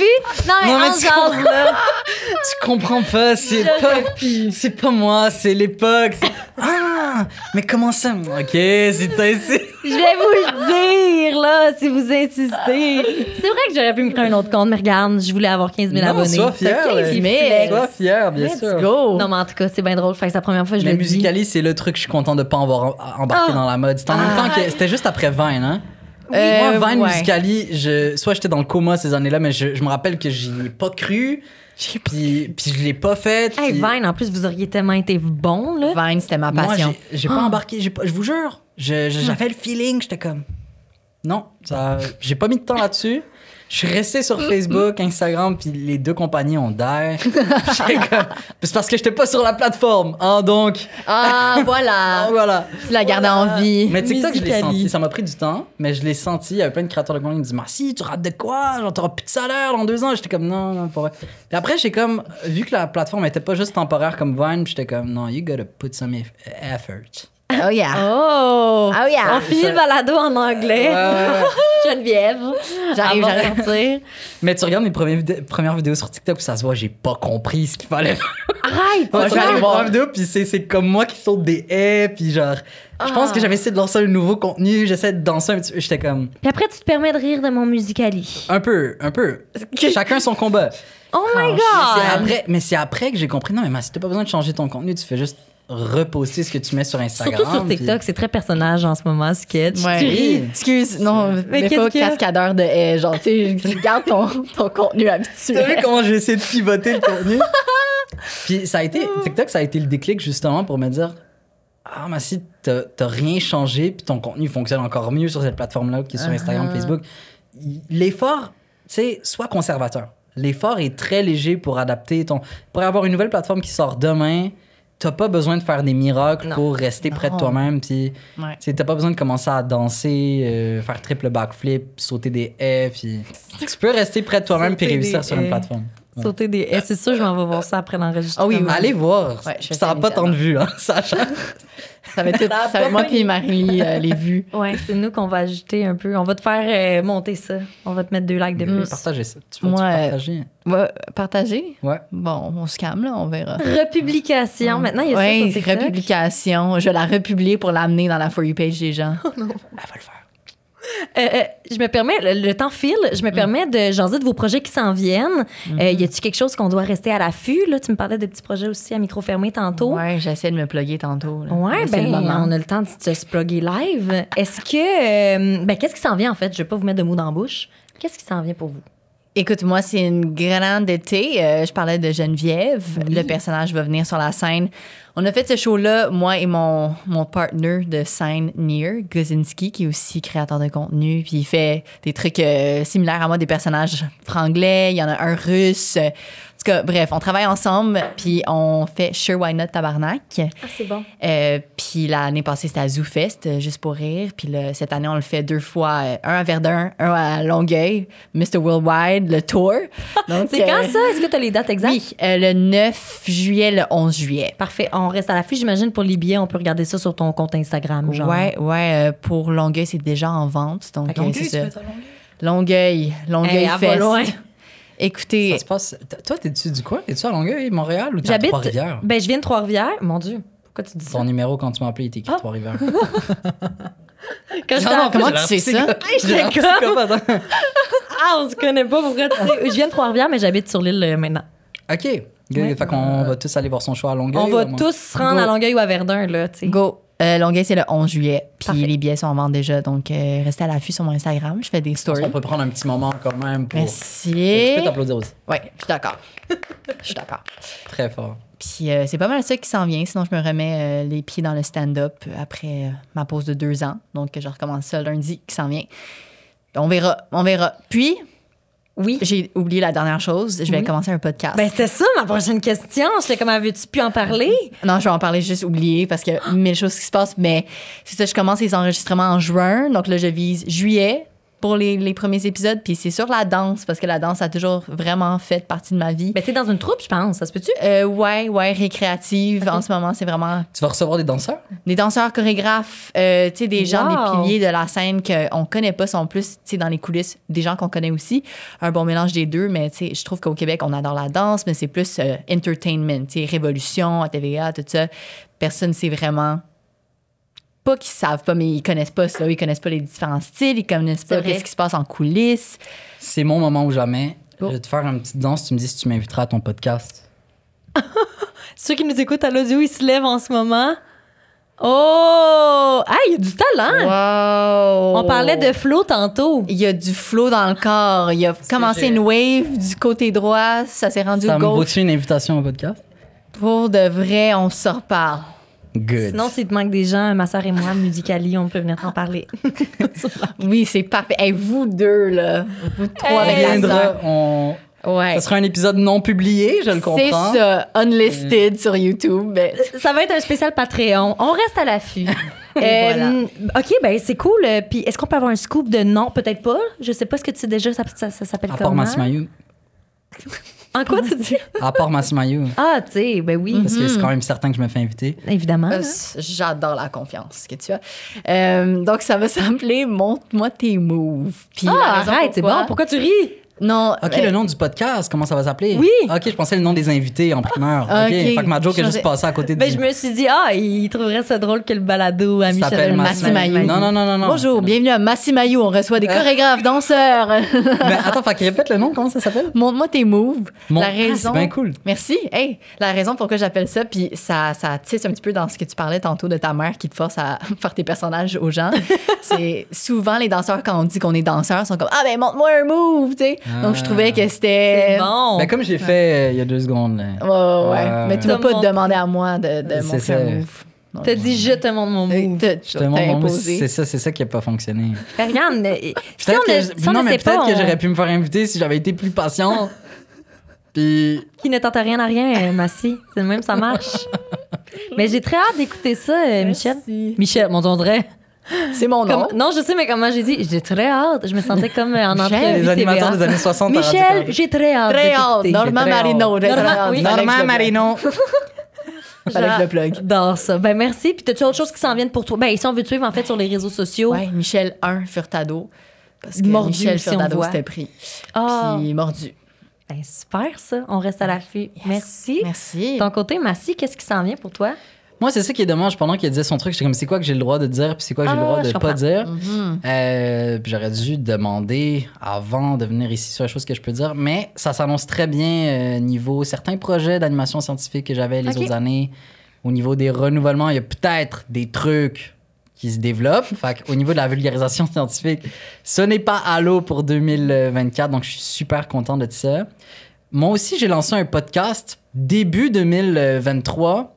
non, mais Non, mais en tu jase, là. Tu comprends pas, c'est pas moi, c'est l'époque. Ah, mais comment ça? Ok, c'est toi ici. Je vais vous le dire, là, si vous insistez. C'est vrai que j'aurais pu me créer un autre compte, mais regarde, je voulais avoir 15 000 Non, abonnés. sois fier. T'as 15 000 Mais- flex. Sois fier, bien Let's sûr. go. Non, mais en tout cas, c'est bien drôle. Fait que c'est la première fois que je Mais le dis. Musical.ly, c'est le truc que je suis content de pas avoir embarqué dans la mode. C'était en même temps que c'était juste après Vine, hein? Moi, Vine, ouais. Musical.ly, soit j'étais dans le coma ces années-là, mais je me rappelle que j'y ai pas cru, puis je l'ai pas fait. Hey, puis- Vine, en plus, vous auriez tellement été bon, là. Vine, c'était ma Moi, passion. j'ai pas embarqué, je vous jure. J'avais le feeling, j'étais comme... Non, j'ai pas mis de temps là-dessus. Je suis resté sur Facebook, Instagram, puis les deux compagnies ont die. C'est parce que j'étais pas sur la plateforme, hein, donc... Ah, voilà. Voilà. Tu l'as gardé en vie. Mais TikTok, je l'ai Musical.ly. senti. Ça m'a pris du temps, mais je l'ai senti. Il y avait plein de créateurs de contenu qui me disaient Merci, tu rates de quoi? Genre, t'auras plus de salaire dans 2 ans. J'étais comme Non, pas vrai. Puis après, j'ai comme vu que la plateforme était pas juste temporaire comme Vine, j'étais comme Non, you gotta put some effort. Oh, yeah. Oh! Oh, yeah. On finit le balado en anglais. Geneviève. J'arrive, avant de j'arrive. sortir. Mais tu regardes mes premières vidéos sur TikTok, puis ça se voit, j'ai pas compris ce qu'il fallait faire. Arrête! Ouais, je tu vais regardes aller mes voir. premières vidéos, puis c'est comme moi qui saute des haies, puis genre. Je pense que j'avais essayé de lancer un nouveau contenu, j'essaie de danser un petit peu. J'étais comme. Puis après, tu te permets de rire de mon Musical.ly. Un peu. Chacun son combat. Oh my Mais c'est après que j'ai compris, non, mais si t'as pas besoin de changer ton contenu, tu fais juste reposter ce que tu mets sur Instagram. Surtout sur TikTok, c'est très personnage en ce moment, sketch. Ouais. Oui. Excuse, non, Mais mais qu'est-ce pas qu'il y a? cascadeur de haies. Genre, tu sais, garde ton contenu T'as vu habituel. comment j'ai essayé de pivoter le contenu? Puis TikTok, ça a été le déclic justement pour me dire ah, mais si t'as rien changé, puis ton contenu fonctionne encore mieux sur cette plateforme-là qui est sur Instagram, Facebook, l'effort, tu sais, sois conservateur. L'effort est très léger pour adapter pour avoir une nouvelle plateforme qui sort demain. T'as pas besoin de faire des miracles Non. pour rester près de toi-même. Puis, Ouais. tu sais, t'as pas besoin de commencer à danser, faire triple backflip, sauter des haies. Puis, tu peux rester près de toi-même puis Sauter réussir des sur une haies. plateforme. Ouais. Sauter des. C'est sûr, je m'en vais voir ça après l'enregistrement. Ah oui, oui. Allez voir. Ouais, je fais ça ça n'a pas tant de vues, hein, Sacha. Ça va être moi puis Marie les vues. Ouais, c'est nous qu'on va ajouter un peu. On va te faire monter ça. On va te mettre 2 likes de plus. Partagez ça. Tu vas Ouais. partager? Ouais, partager? Ouais. Bon, on se calme, là, on verra. Republication. Maintenant, il y a ça Oui, sur TikTok. republication. Je vais la republier pour l'amener dans la For You page des gens. Elle va le faire. Je me permets, le temps file, je me permets de jaser de vos projets qui s'en viennent. Y a-t-il quelque chose qu'on doit rester à l'affût? Là, tu me parlais de petits projets aussi à micro fermé tantôt. Ouais, j'essaie de me plugger tantôt. là. Ouais, Là, c'est le moment. on a le temps de se plugger live. Est-ce que. qu'est-ce qui s'en vient en fait? Je vais pas vous mettre de mots dans la bouche. Qu'est-ce qui s'en vient pour vous? Écoute, moi, c'est une grande été. Je parlais de Geneviève. Le personnage va venir sur la scène. On a fait ce show-là, moi et mon partner de scène, Nir Gozinski, qui est aussi créateur de contenu. Puis il fait des trucs similaires à moi, des personnages franglais. Il y en a un russe. En tout cas, bref, on travaille ensemble. Puis on fait Sure Why Not Tabarnak. Ah, c'est bon. Puis l'année passée, c'était à ZooFest, juste pour rire. Puis cette année, on le fait 2 fois, un à Verdun, un à Longueuil, Mr. Worldwide, le tour. Donc, C'est quand ça? Est-ce que tu as les dates exactes? Oui, le 9 juillet, le 11 juillet. Parfait. On reste à l'affût. J'imagine pour les billets, on peut regarder ça sur ton compte Instagram. Genre. Ouais, pour Longueuil, c'est déjà en vente. Donc, Ok. c'est ça. Longueuil Hey, elle va Fest. loin. Écoutez, Ça se passe. Toi, t'es-tu du coin? T'es-tu à Longueuil, Montréal ou t'es à J'habite. Trois-Rivières? Je viens de Trois-Rivières. Mon Dieu, pourquoi tu dis ça? Ton numéro, quand tu m'as appelé, il était écrit Ah. Trois-Rivières. Quand j'étais non, en- comment J'ai tu l'air sais ça? J'étais J'ai l'air psychopathe, hein? Ah, on se connaît pas, pourquoi tu sais? Je viens de Trois-Rivières, mais j'habite sur l'île maintenant. OK. Good. Fait qu'on va tous aller voir son show à Longueuil. On va là, moi. tous se rendre Go. à Longueuil ou à Verdun, là, tu sais. Go. Longueuil, c'est le 11 juillet. Puis Parfait. les billets sont en vente déjà. Donc, restez à l'affût sur mon Instagram. Je fais des stories. On peut prendre un petit moment quand même pour. Merci. Tu peux t'applaudir aussi. Ouais, je suis d'accord. Je suis d'accord. Très fort. Puis c'est pas mal ça qui s'en vient. Sinon, je me remets les pieds dans le stand-up après ma pause de 2 ans. Donc, je recommence ça lundi qui s'en vient. On verra. Puis, Oui. j'ai oublié la dernière chose. Je vais Oui. commencer un podcast. C'était ça ma prochaine question. J'étais comme, avais-tu pu en parler? Non, je vais en parler juste oublier parce que 1000 choses qui se passent. Mais c'est ça, je commence les enregistrements en juin. Donc là, je vise juillet, pour les premiers épisodes. Puis c'est sur la danse, parce que la danse a toujours vraiment fait partie de ma vie. Mais t'es dans une troupe, je pense. Ça se peut-tu? Ouais, récréative. Okay. En ce moment, c'est vraiment... Tu vas recevoir des danseurs? Des danseurs, chorégraphes, tu sais, des gens, des piliers de la scène qu'on connaît pas, sont plus, tu sais, dans les coulisses, des gens qu'on connaît aussi. Un bon mélange des deux, mais tu sais, je trouve qu'au Québec, on adore la danse, mais c'est plus entertainment, tu sais, Révolution, à TVA, tout ça. Personne sait vraiment... Pas qu'ils savent pas, mais ils connaissent pas ça. Ils connaissent pas les différents styles. Ils connaissent pas ce qui se passe en coulisses. C'est mon moment ou jamais. Je vais te faire une petite danse. Tu me dis si tu m'inviteras à ton podcast. Ceux qui nous écoutent à l'audio, ils se lèvent en ce moment. Oh! Ah, il y a du talent! Wow! On parlait de flow tantôt. Il y a du flow dans le corps. Il a commencé une wave du côté droit. Ça s'est rendu au gauche. Ça me vaut-tu une invitation au podcast? Pour de vrai, on se reparle. Good. Sinon, s'il te manque des gens, ma soeur et moi, Musicali, on peut venir t'en parler. Oui, c'est parfait. Hey, vous deux, là. Vous trois avec la sœur. Ouais. Ça sera un épisode non publié, je le comprends. C'est ça, unlisted sur YouTube. Mais... Ça va être un spécial Patreon. On reste à l'affût. Voilà. OK, ben c'est cool. Puis est-ce qu'on peut avoir un scoop de nom? Peut-être pas. Je sais pas ce que tu sais déjà, ça s'appelle comment? À part Massimayou. En quoi tu dis? À part Massimayou. Ah, tu sais, ben oui. Parce que c'est quand même certain que je me fais inviter. Évidemment. J'adore la confiance que tu as. Donc, ça va s'appeler « Montre-moi tes moves ». Arrête, c'est bon. Pourquoi tu ris? Non. OK, le nom du podcast, comment ça va s'appeler? Oui. OK, je pensais le nom des invités en primeur. OK, fait que ma joke est juste passée à côté de... Ben, je me suis dit, il trouverait ça drôle que le balado à Michel Massimayou. Non. Bonjour, bienvenue à Massimayou. On reçoit des chorégraphes, danseurs. Mais attends, fait qu'il répète le nom, comment ça s'appelle? Montre-moi tes moves. La raison... C'est bien cool. Merci. Hey, la raison pourquoi j'appelle ça, puis ça tisse un petit peu dans ce que tu parlais tantôt de ta mère qui te force à faire tes personnages aux gens. C'est souvent les danseurs, quand on dit qu'on est danseur, sont comme « Ah, ben montre-moi un move! » tu sais. Donc, je trouvais que c'était... C'est bon. Ben, comme j'ai fait il y a 2 secondes. Ouais. Mais tu vas pas te demander à moi de montrer un move. T'as dit « Je te montre mon move ». Je te montre mon move. C'est ça qui n'a pas fonctionné. Regarde, peut-être que j'aurais pu me faire inviter si j'avais été plus patient. Puis... Qui ne tente rien à rien, Massi. C'est le même, ça marche. Mais j'ai très hâte d'écouter ça, Michel. Michel, on dirait... C'est mon nom. Non, je sais, mais comment j'ai dit? J'ai très hâte. Je me sentais comme en entrevue. Les animateurs des années 60. Michel, j'ai très hâte. Très hâte. Normand Marino. Normand Marino. Avec le plug. J'adore ça. Ben merci. Puis t'as-tu autre chose qui s'en viennent pour toi? Ben si on veut te suivre en fait sur les réseaux sociaux. Ouais, Michel 1 Furtado. Parce que mordu, Michel si Furtado c'était pris. Puis mordu. Ben super ça. On reste à l'affût. Yes. Merci. Merci. Ton côté, Massi, qu'est-ce qui s'en vient pour toi? Moi, c'est ça qui est dommage. Pendant qu'il disait son truc, j'étais comme, c'est quoi que j'ai le droit de dire, puis c'est quoi que j'ai le droit de pas dire. Puis j'aurais dû demander avant de venir ici sur les choses que je peux dire. Mais ça s'annonce très bien niveau certains projets d'animation scientifique que j'avais les autres années. Au niveau des renouvellements, il y a peut-être des trucs qui se développent. Fait qu'au niveau de la vulgarisation scientifique, ce n'est pas à l'eau pour 2024. Donc, je suis super content de ça. Moi aussi, j'ai lancé un podcast début 2023.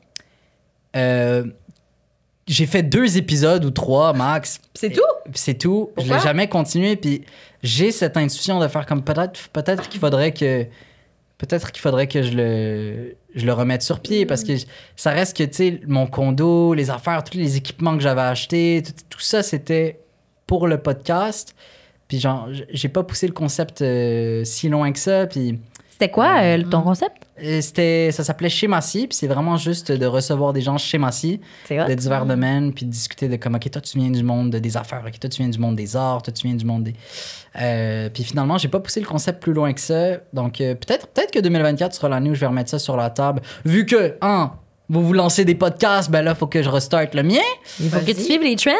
J'ai fait 2 épisodes ou 3 max. C'est tout? C'est tout. Pourquoi? Je l'ai jamais continué. Puis j'ai cette intuition de faire comme peut-être qu'il faudrait que je le remette sur pied parce que ça reste que tu sais mon condo, les affaires, tous les équipements que j'avais achetés, tout ça c'était pour le podcast. Puis genre j'ai pas poussé le concept si loin que ça. Puis c'était quoi ton concept? Ça s'appelait Chez Massy, puis c'est vraiment juste de recevoir des gens chez Massy, de divers domaines, puis de discuter de comme, OK, toi, tu viens du monde des affaires, OK, toi, tu viens du monde des arts, toi, tu viens du monde des... puis finalement, j'ai pas poussé le concept plus loin que ça. Donc, peut-être que 2024 sera l'année où je vais remettre ça sur la table. Vu que, vous lancez des podcasts, ben là, il faut que je restarte le mien. Il faut que tu suives les trends.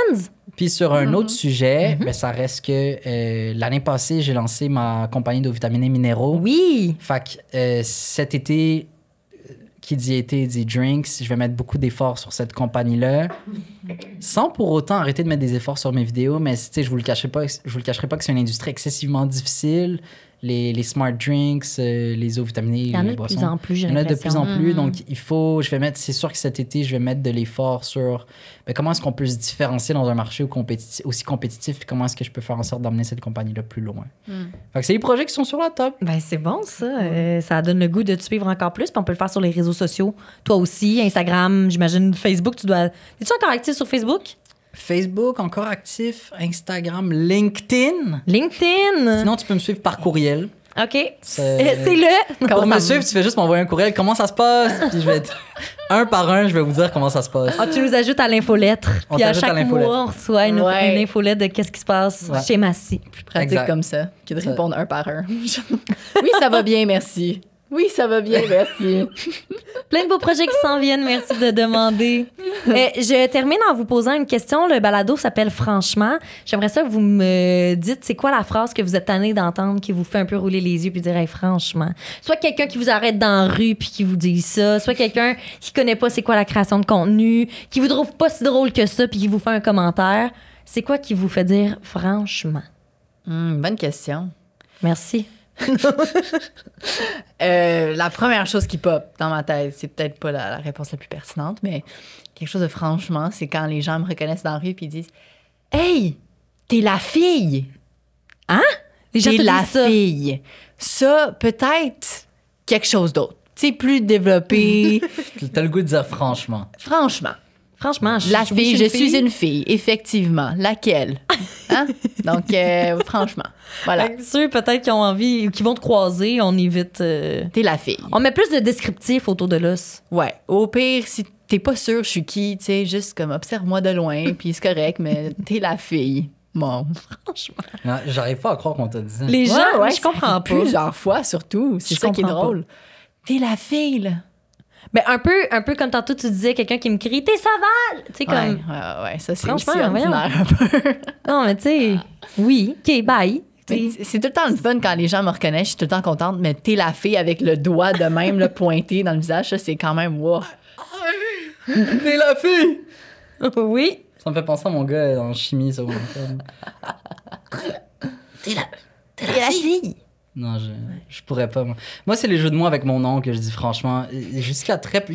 Puis sur un autre sujet, ben, ça reste que l'année passée, j'ai lancé ma compagnie d'eau vitaminée minéraux. Oui. Fait que cet été, qui dit été, dit drinks, je vais mettre beaucoup d'efforts sur cette compagnie-là. Sans pour autant arrêter de mettre des efforts sur mes vidéos, mais je vous le cacherai pas que c'est une industrie excessivement difficile. Les smart drinks, les eaux vitaminées, il y en a de plus en plus, j'ai l'impression. Il y en a de plus en plus, donc c'est sûr que cet été, je vais mettre de l'effort sur comment est-ce qu'on peut se différencier dans un marché aussi compétitif, puis comment est-ce que je peux faire en sorte d'emmener cette compagnie-là plus loin. Fait que c'est les projets qui sont sur la table. Ben c'est bon ça, ça donne le goût de te suivre encore plus, puis on peut le faire sur les réseaux sociaux. Toi aussi, Instagram, j'imagine Facebook, tu dois... Es-tu encore actif sur Facebook? Facebook, encore actif. Instagram, LinkedIn. LinkedIn. Sinon, tu peux me suivre par courriel. OK. C'est le. Pour me suivre, tu fais juste m'envoyer un courriel. Comment ça se passe? Puis je vais être... un par un, je vais vous dire comment ça se passe. Ah, tu nous ajoutes à l'infolettre. On Puis à t'ajoute à chaque l'infolettre. mois, on reçoit une infolette de qu'est-ce qui se passe chez Massy. Plus pratique Exact. comme ça que de répondre un par un. Oui, ça va bien, merci. Oui, ça va bien, merci. Plein de beaux projets qui s'en viennent. Merci de demander. Je termine en vous posant une question. Le balado s'appelle Franchement. J'aimerais ça que vous me dites c'est quoi la phrase que vous êtes tanné d'entendre qui vous fait un peu rouler les yeux puis dire hey, franchement. Soit quelqu'un qui vous arrête dans la rue puis qui vous dit ça, soit quelqu'un qui connaît pas c'est quoi la création de contenu, qui vous trouve pas si drôle que ça puis qui vous fait un commentaire. C'est quoi qui vous fait dire franchement? Bonne question. Merci. La première chose qui pop dans ma tête, c'est peut-être pas la réponse la plus pertinente, mais quelque chose de franchement, c'est quand les gens me reconnaissent dans la rue et ils disent « Hey, t'es la fille! » Hein? Les gens T'es te la disent ça. fille. Ça, peut-être quelque chose d'autre. Tu sais, plus développé. T'as le goût de dire franchement. Franchement. Franchement, La fille, je suis une fille, effectivement. Laquelle? Hein? Donc, franchement, voilà. Fait que ceux peut-être qui ont envie, qui vont te croiser, on évite. T'es la fille. On met plus de descriptifs autour de l'os. Ouais. Au pire, si t'es pas sûr je suis qui, tu sais, juste comme observe-moi de loin, puis c'est correct, mais t'es la fille. Bon. Franchement. Non, j'arrive pas à croire qu'on t'a dit ça. Les gens, Ouais, je comprends pas. Plusieurs fois, surtout. C'est Je ça qui est comprends drôle. T'es la fille, là. Ben, un peu comme tantôt, tu disais quelqu'un qui me crie T'es sauvage! Tu sais, comme. Ouais, ça, c'est Franchement, aussi ordinaire un peu. Non, mais tu sais. Oui, OK, bye. Mais c'est tout le temps le fun quand les gens me reconnaissent. Je suis tout le temps contente, mais t'es la fille avec le doigt de même le pointé dans le visage. Ça, c'est quand même wow. T'es la fille! Oui. Ça me fait penser à mon gars en chimie, ça. T'es la fille. Non, je pourrais pas. Moi, c'est les jeux de mots avec mon nom que je dis franchement. Il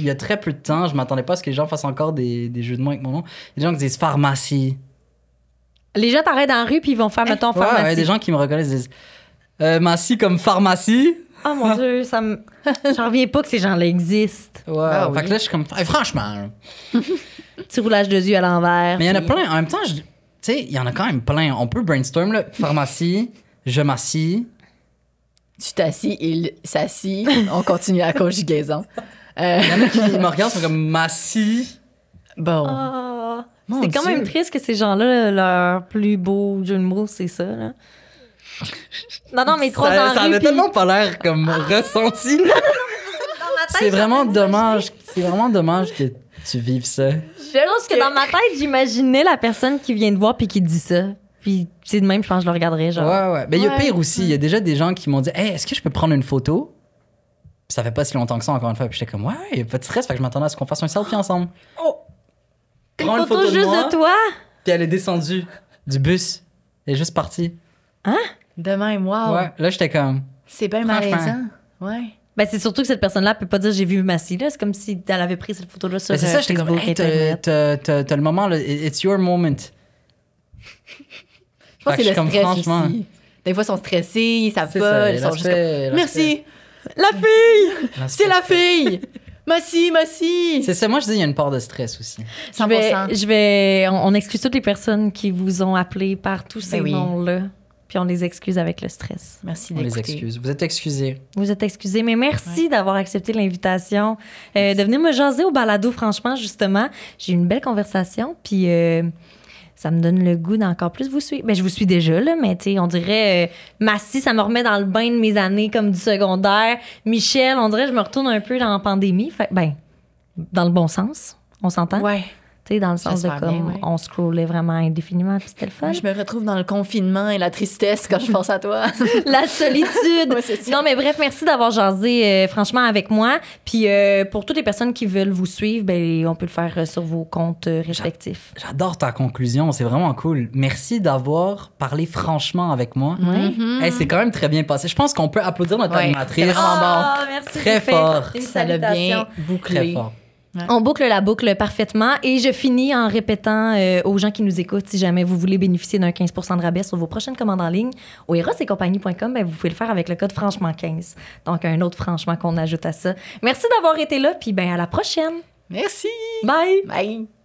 y a très peu de temps, je m'attendais pas à ce que les gens fassent encore des jeux de mots avec mon nom. Il y a des gens qui disent pharmacie. Les gens t'arrêtent dans la rue puis ils vont faire, mettons, pharmacie. Ouais, des gens qui me reconnaissent disent Massy comme pharmacie. Oh mon Dieu, ça me. J'en reviens pas que ces gens-là existent. Ouais, Ah fait oui. que là, je suis comme franchement. Là. Petit roulage de yeux à l'envers. Mais il y en a puis- plein. En même temps, tu sais, il y en a quand même plein. On peut brainstorm, là. Pharmacie, je m'assis. Tu t'assis, il s'assit. On continue la conjugaison. Il y en a qui me regardent, sont comme Massy. Bon. Ah. Mon C'est quand Dieu. même triste que ces gens-là, leur plus beau jeu de mots, c'est ça, là. Non, mais trois ans Ça avait tellement pas l'air comme ressenti. C'est vraiment dommage. C'est vraiment dommage que tu vives ça. Je pense que dans ma tête, j'imaginais la personne qui vient te voir puis qui te dit ça. Puis c'est de même, je pense que je le regarderais, genre. Ouais. Mais il y a Ouais. pire aussi. Il y a déjà des gens qui m'ont dit Hey, est-ce que je peux prendre une photo? Puis ça fait pas si longtemps que ça, encore une fois. Puis j'étais comme Ouais, il y a pas de stress. Fait que je m'attendais à ce qu'on fasse un selfie ensemble. Oh! Une Prends photo juste moi. de toi? Puis elle est descendue du bus. Elle est juste partie. De même, wow. Ouais. Là, j'étais comme C'est bien Franchement. malaisant. Ouais. Ben, c'est surtout que cette personne-là peut pas dire j'ai vu Massy, là. C'est comme si elle avait pris cette photo-là sur Mais c'est ça, j'étais comme Facebook, Hey, Internet. t'as le moment, là. It's your moment. Je pense Fait que que c'est je le suis comme, stress franchement. aussi. Des fois, ils sont stressés, ils savent C'est pas. ça, Ils sont juste l'aspect- comme, merci, La fille! c'est la fille. Merci. C'est ça, moi je dis il y a une part de stress aussi. 100%. On excuse toutes les personnes qui vous ont appelé par tous ces oui. noms-là. Puis on les excuse avec le stress. Merci On les d'écouter. excuse. Vous êtes excusés. Vous êtes excusés, mais merci d'avoir accepté l'invitation. De venir me jaser au balado, franchement, justement. J'ai eu une belle conversation, puis ça me donne le goût d'encore plus vous suivre. Ben, je vous suis déjà, là, mais tu sais, on dirait Massy, ça me remet dans le bain de mes années comme du secondaire. Michel, on dirait que je me retourne un peu dans la pandémie. Fait, ben, dans le bon sens, on s'entend? Ouais. Tu sais, dans le sens de J'espère comme bien, ouais. on scrollait vraiment indéfiniment, puis c'était le fun. Je me retrouve dans le confinement et la tristesse quand je pense à toi. La solitude. Ouais, c'est ça. Non, mais bref, merci d'avoir jasé franchement avec moi. Puis pour toutes les personnes qui veulent vous suivre, ben, on peut le faire sur vos comptes respectifs. J'adore ta conclusion, c'est vraiment cool. Merci d'avoir parlé franchement avec moi. Oui. Hey, c'est quand même très bien passé. Je pense qu'on peut applaudir notre Ouais, animatrice. c'est vraiment Ah, merci. Très j'ai fait fort. une Ça l'a bien salutation. bouclé. Très fort. On boucle la boucle parfaitement et je finis en répétant aux gens qui nous écoutent, si jamais vous voulez bénéficier d'un 15 % de rabais sur vos prochaines commandes en ligne, au erosetcompagnie.com, ben, vous pouvez le faire avec le code franchement 15. Donc, un autre franchement qu'on ajoute à ça. Merci d'avoir été là, puis ben, à la prochaine. Merci. Bye! Bye.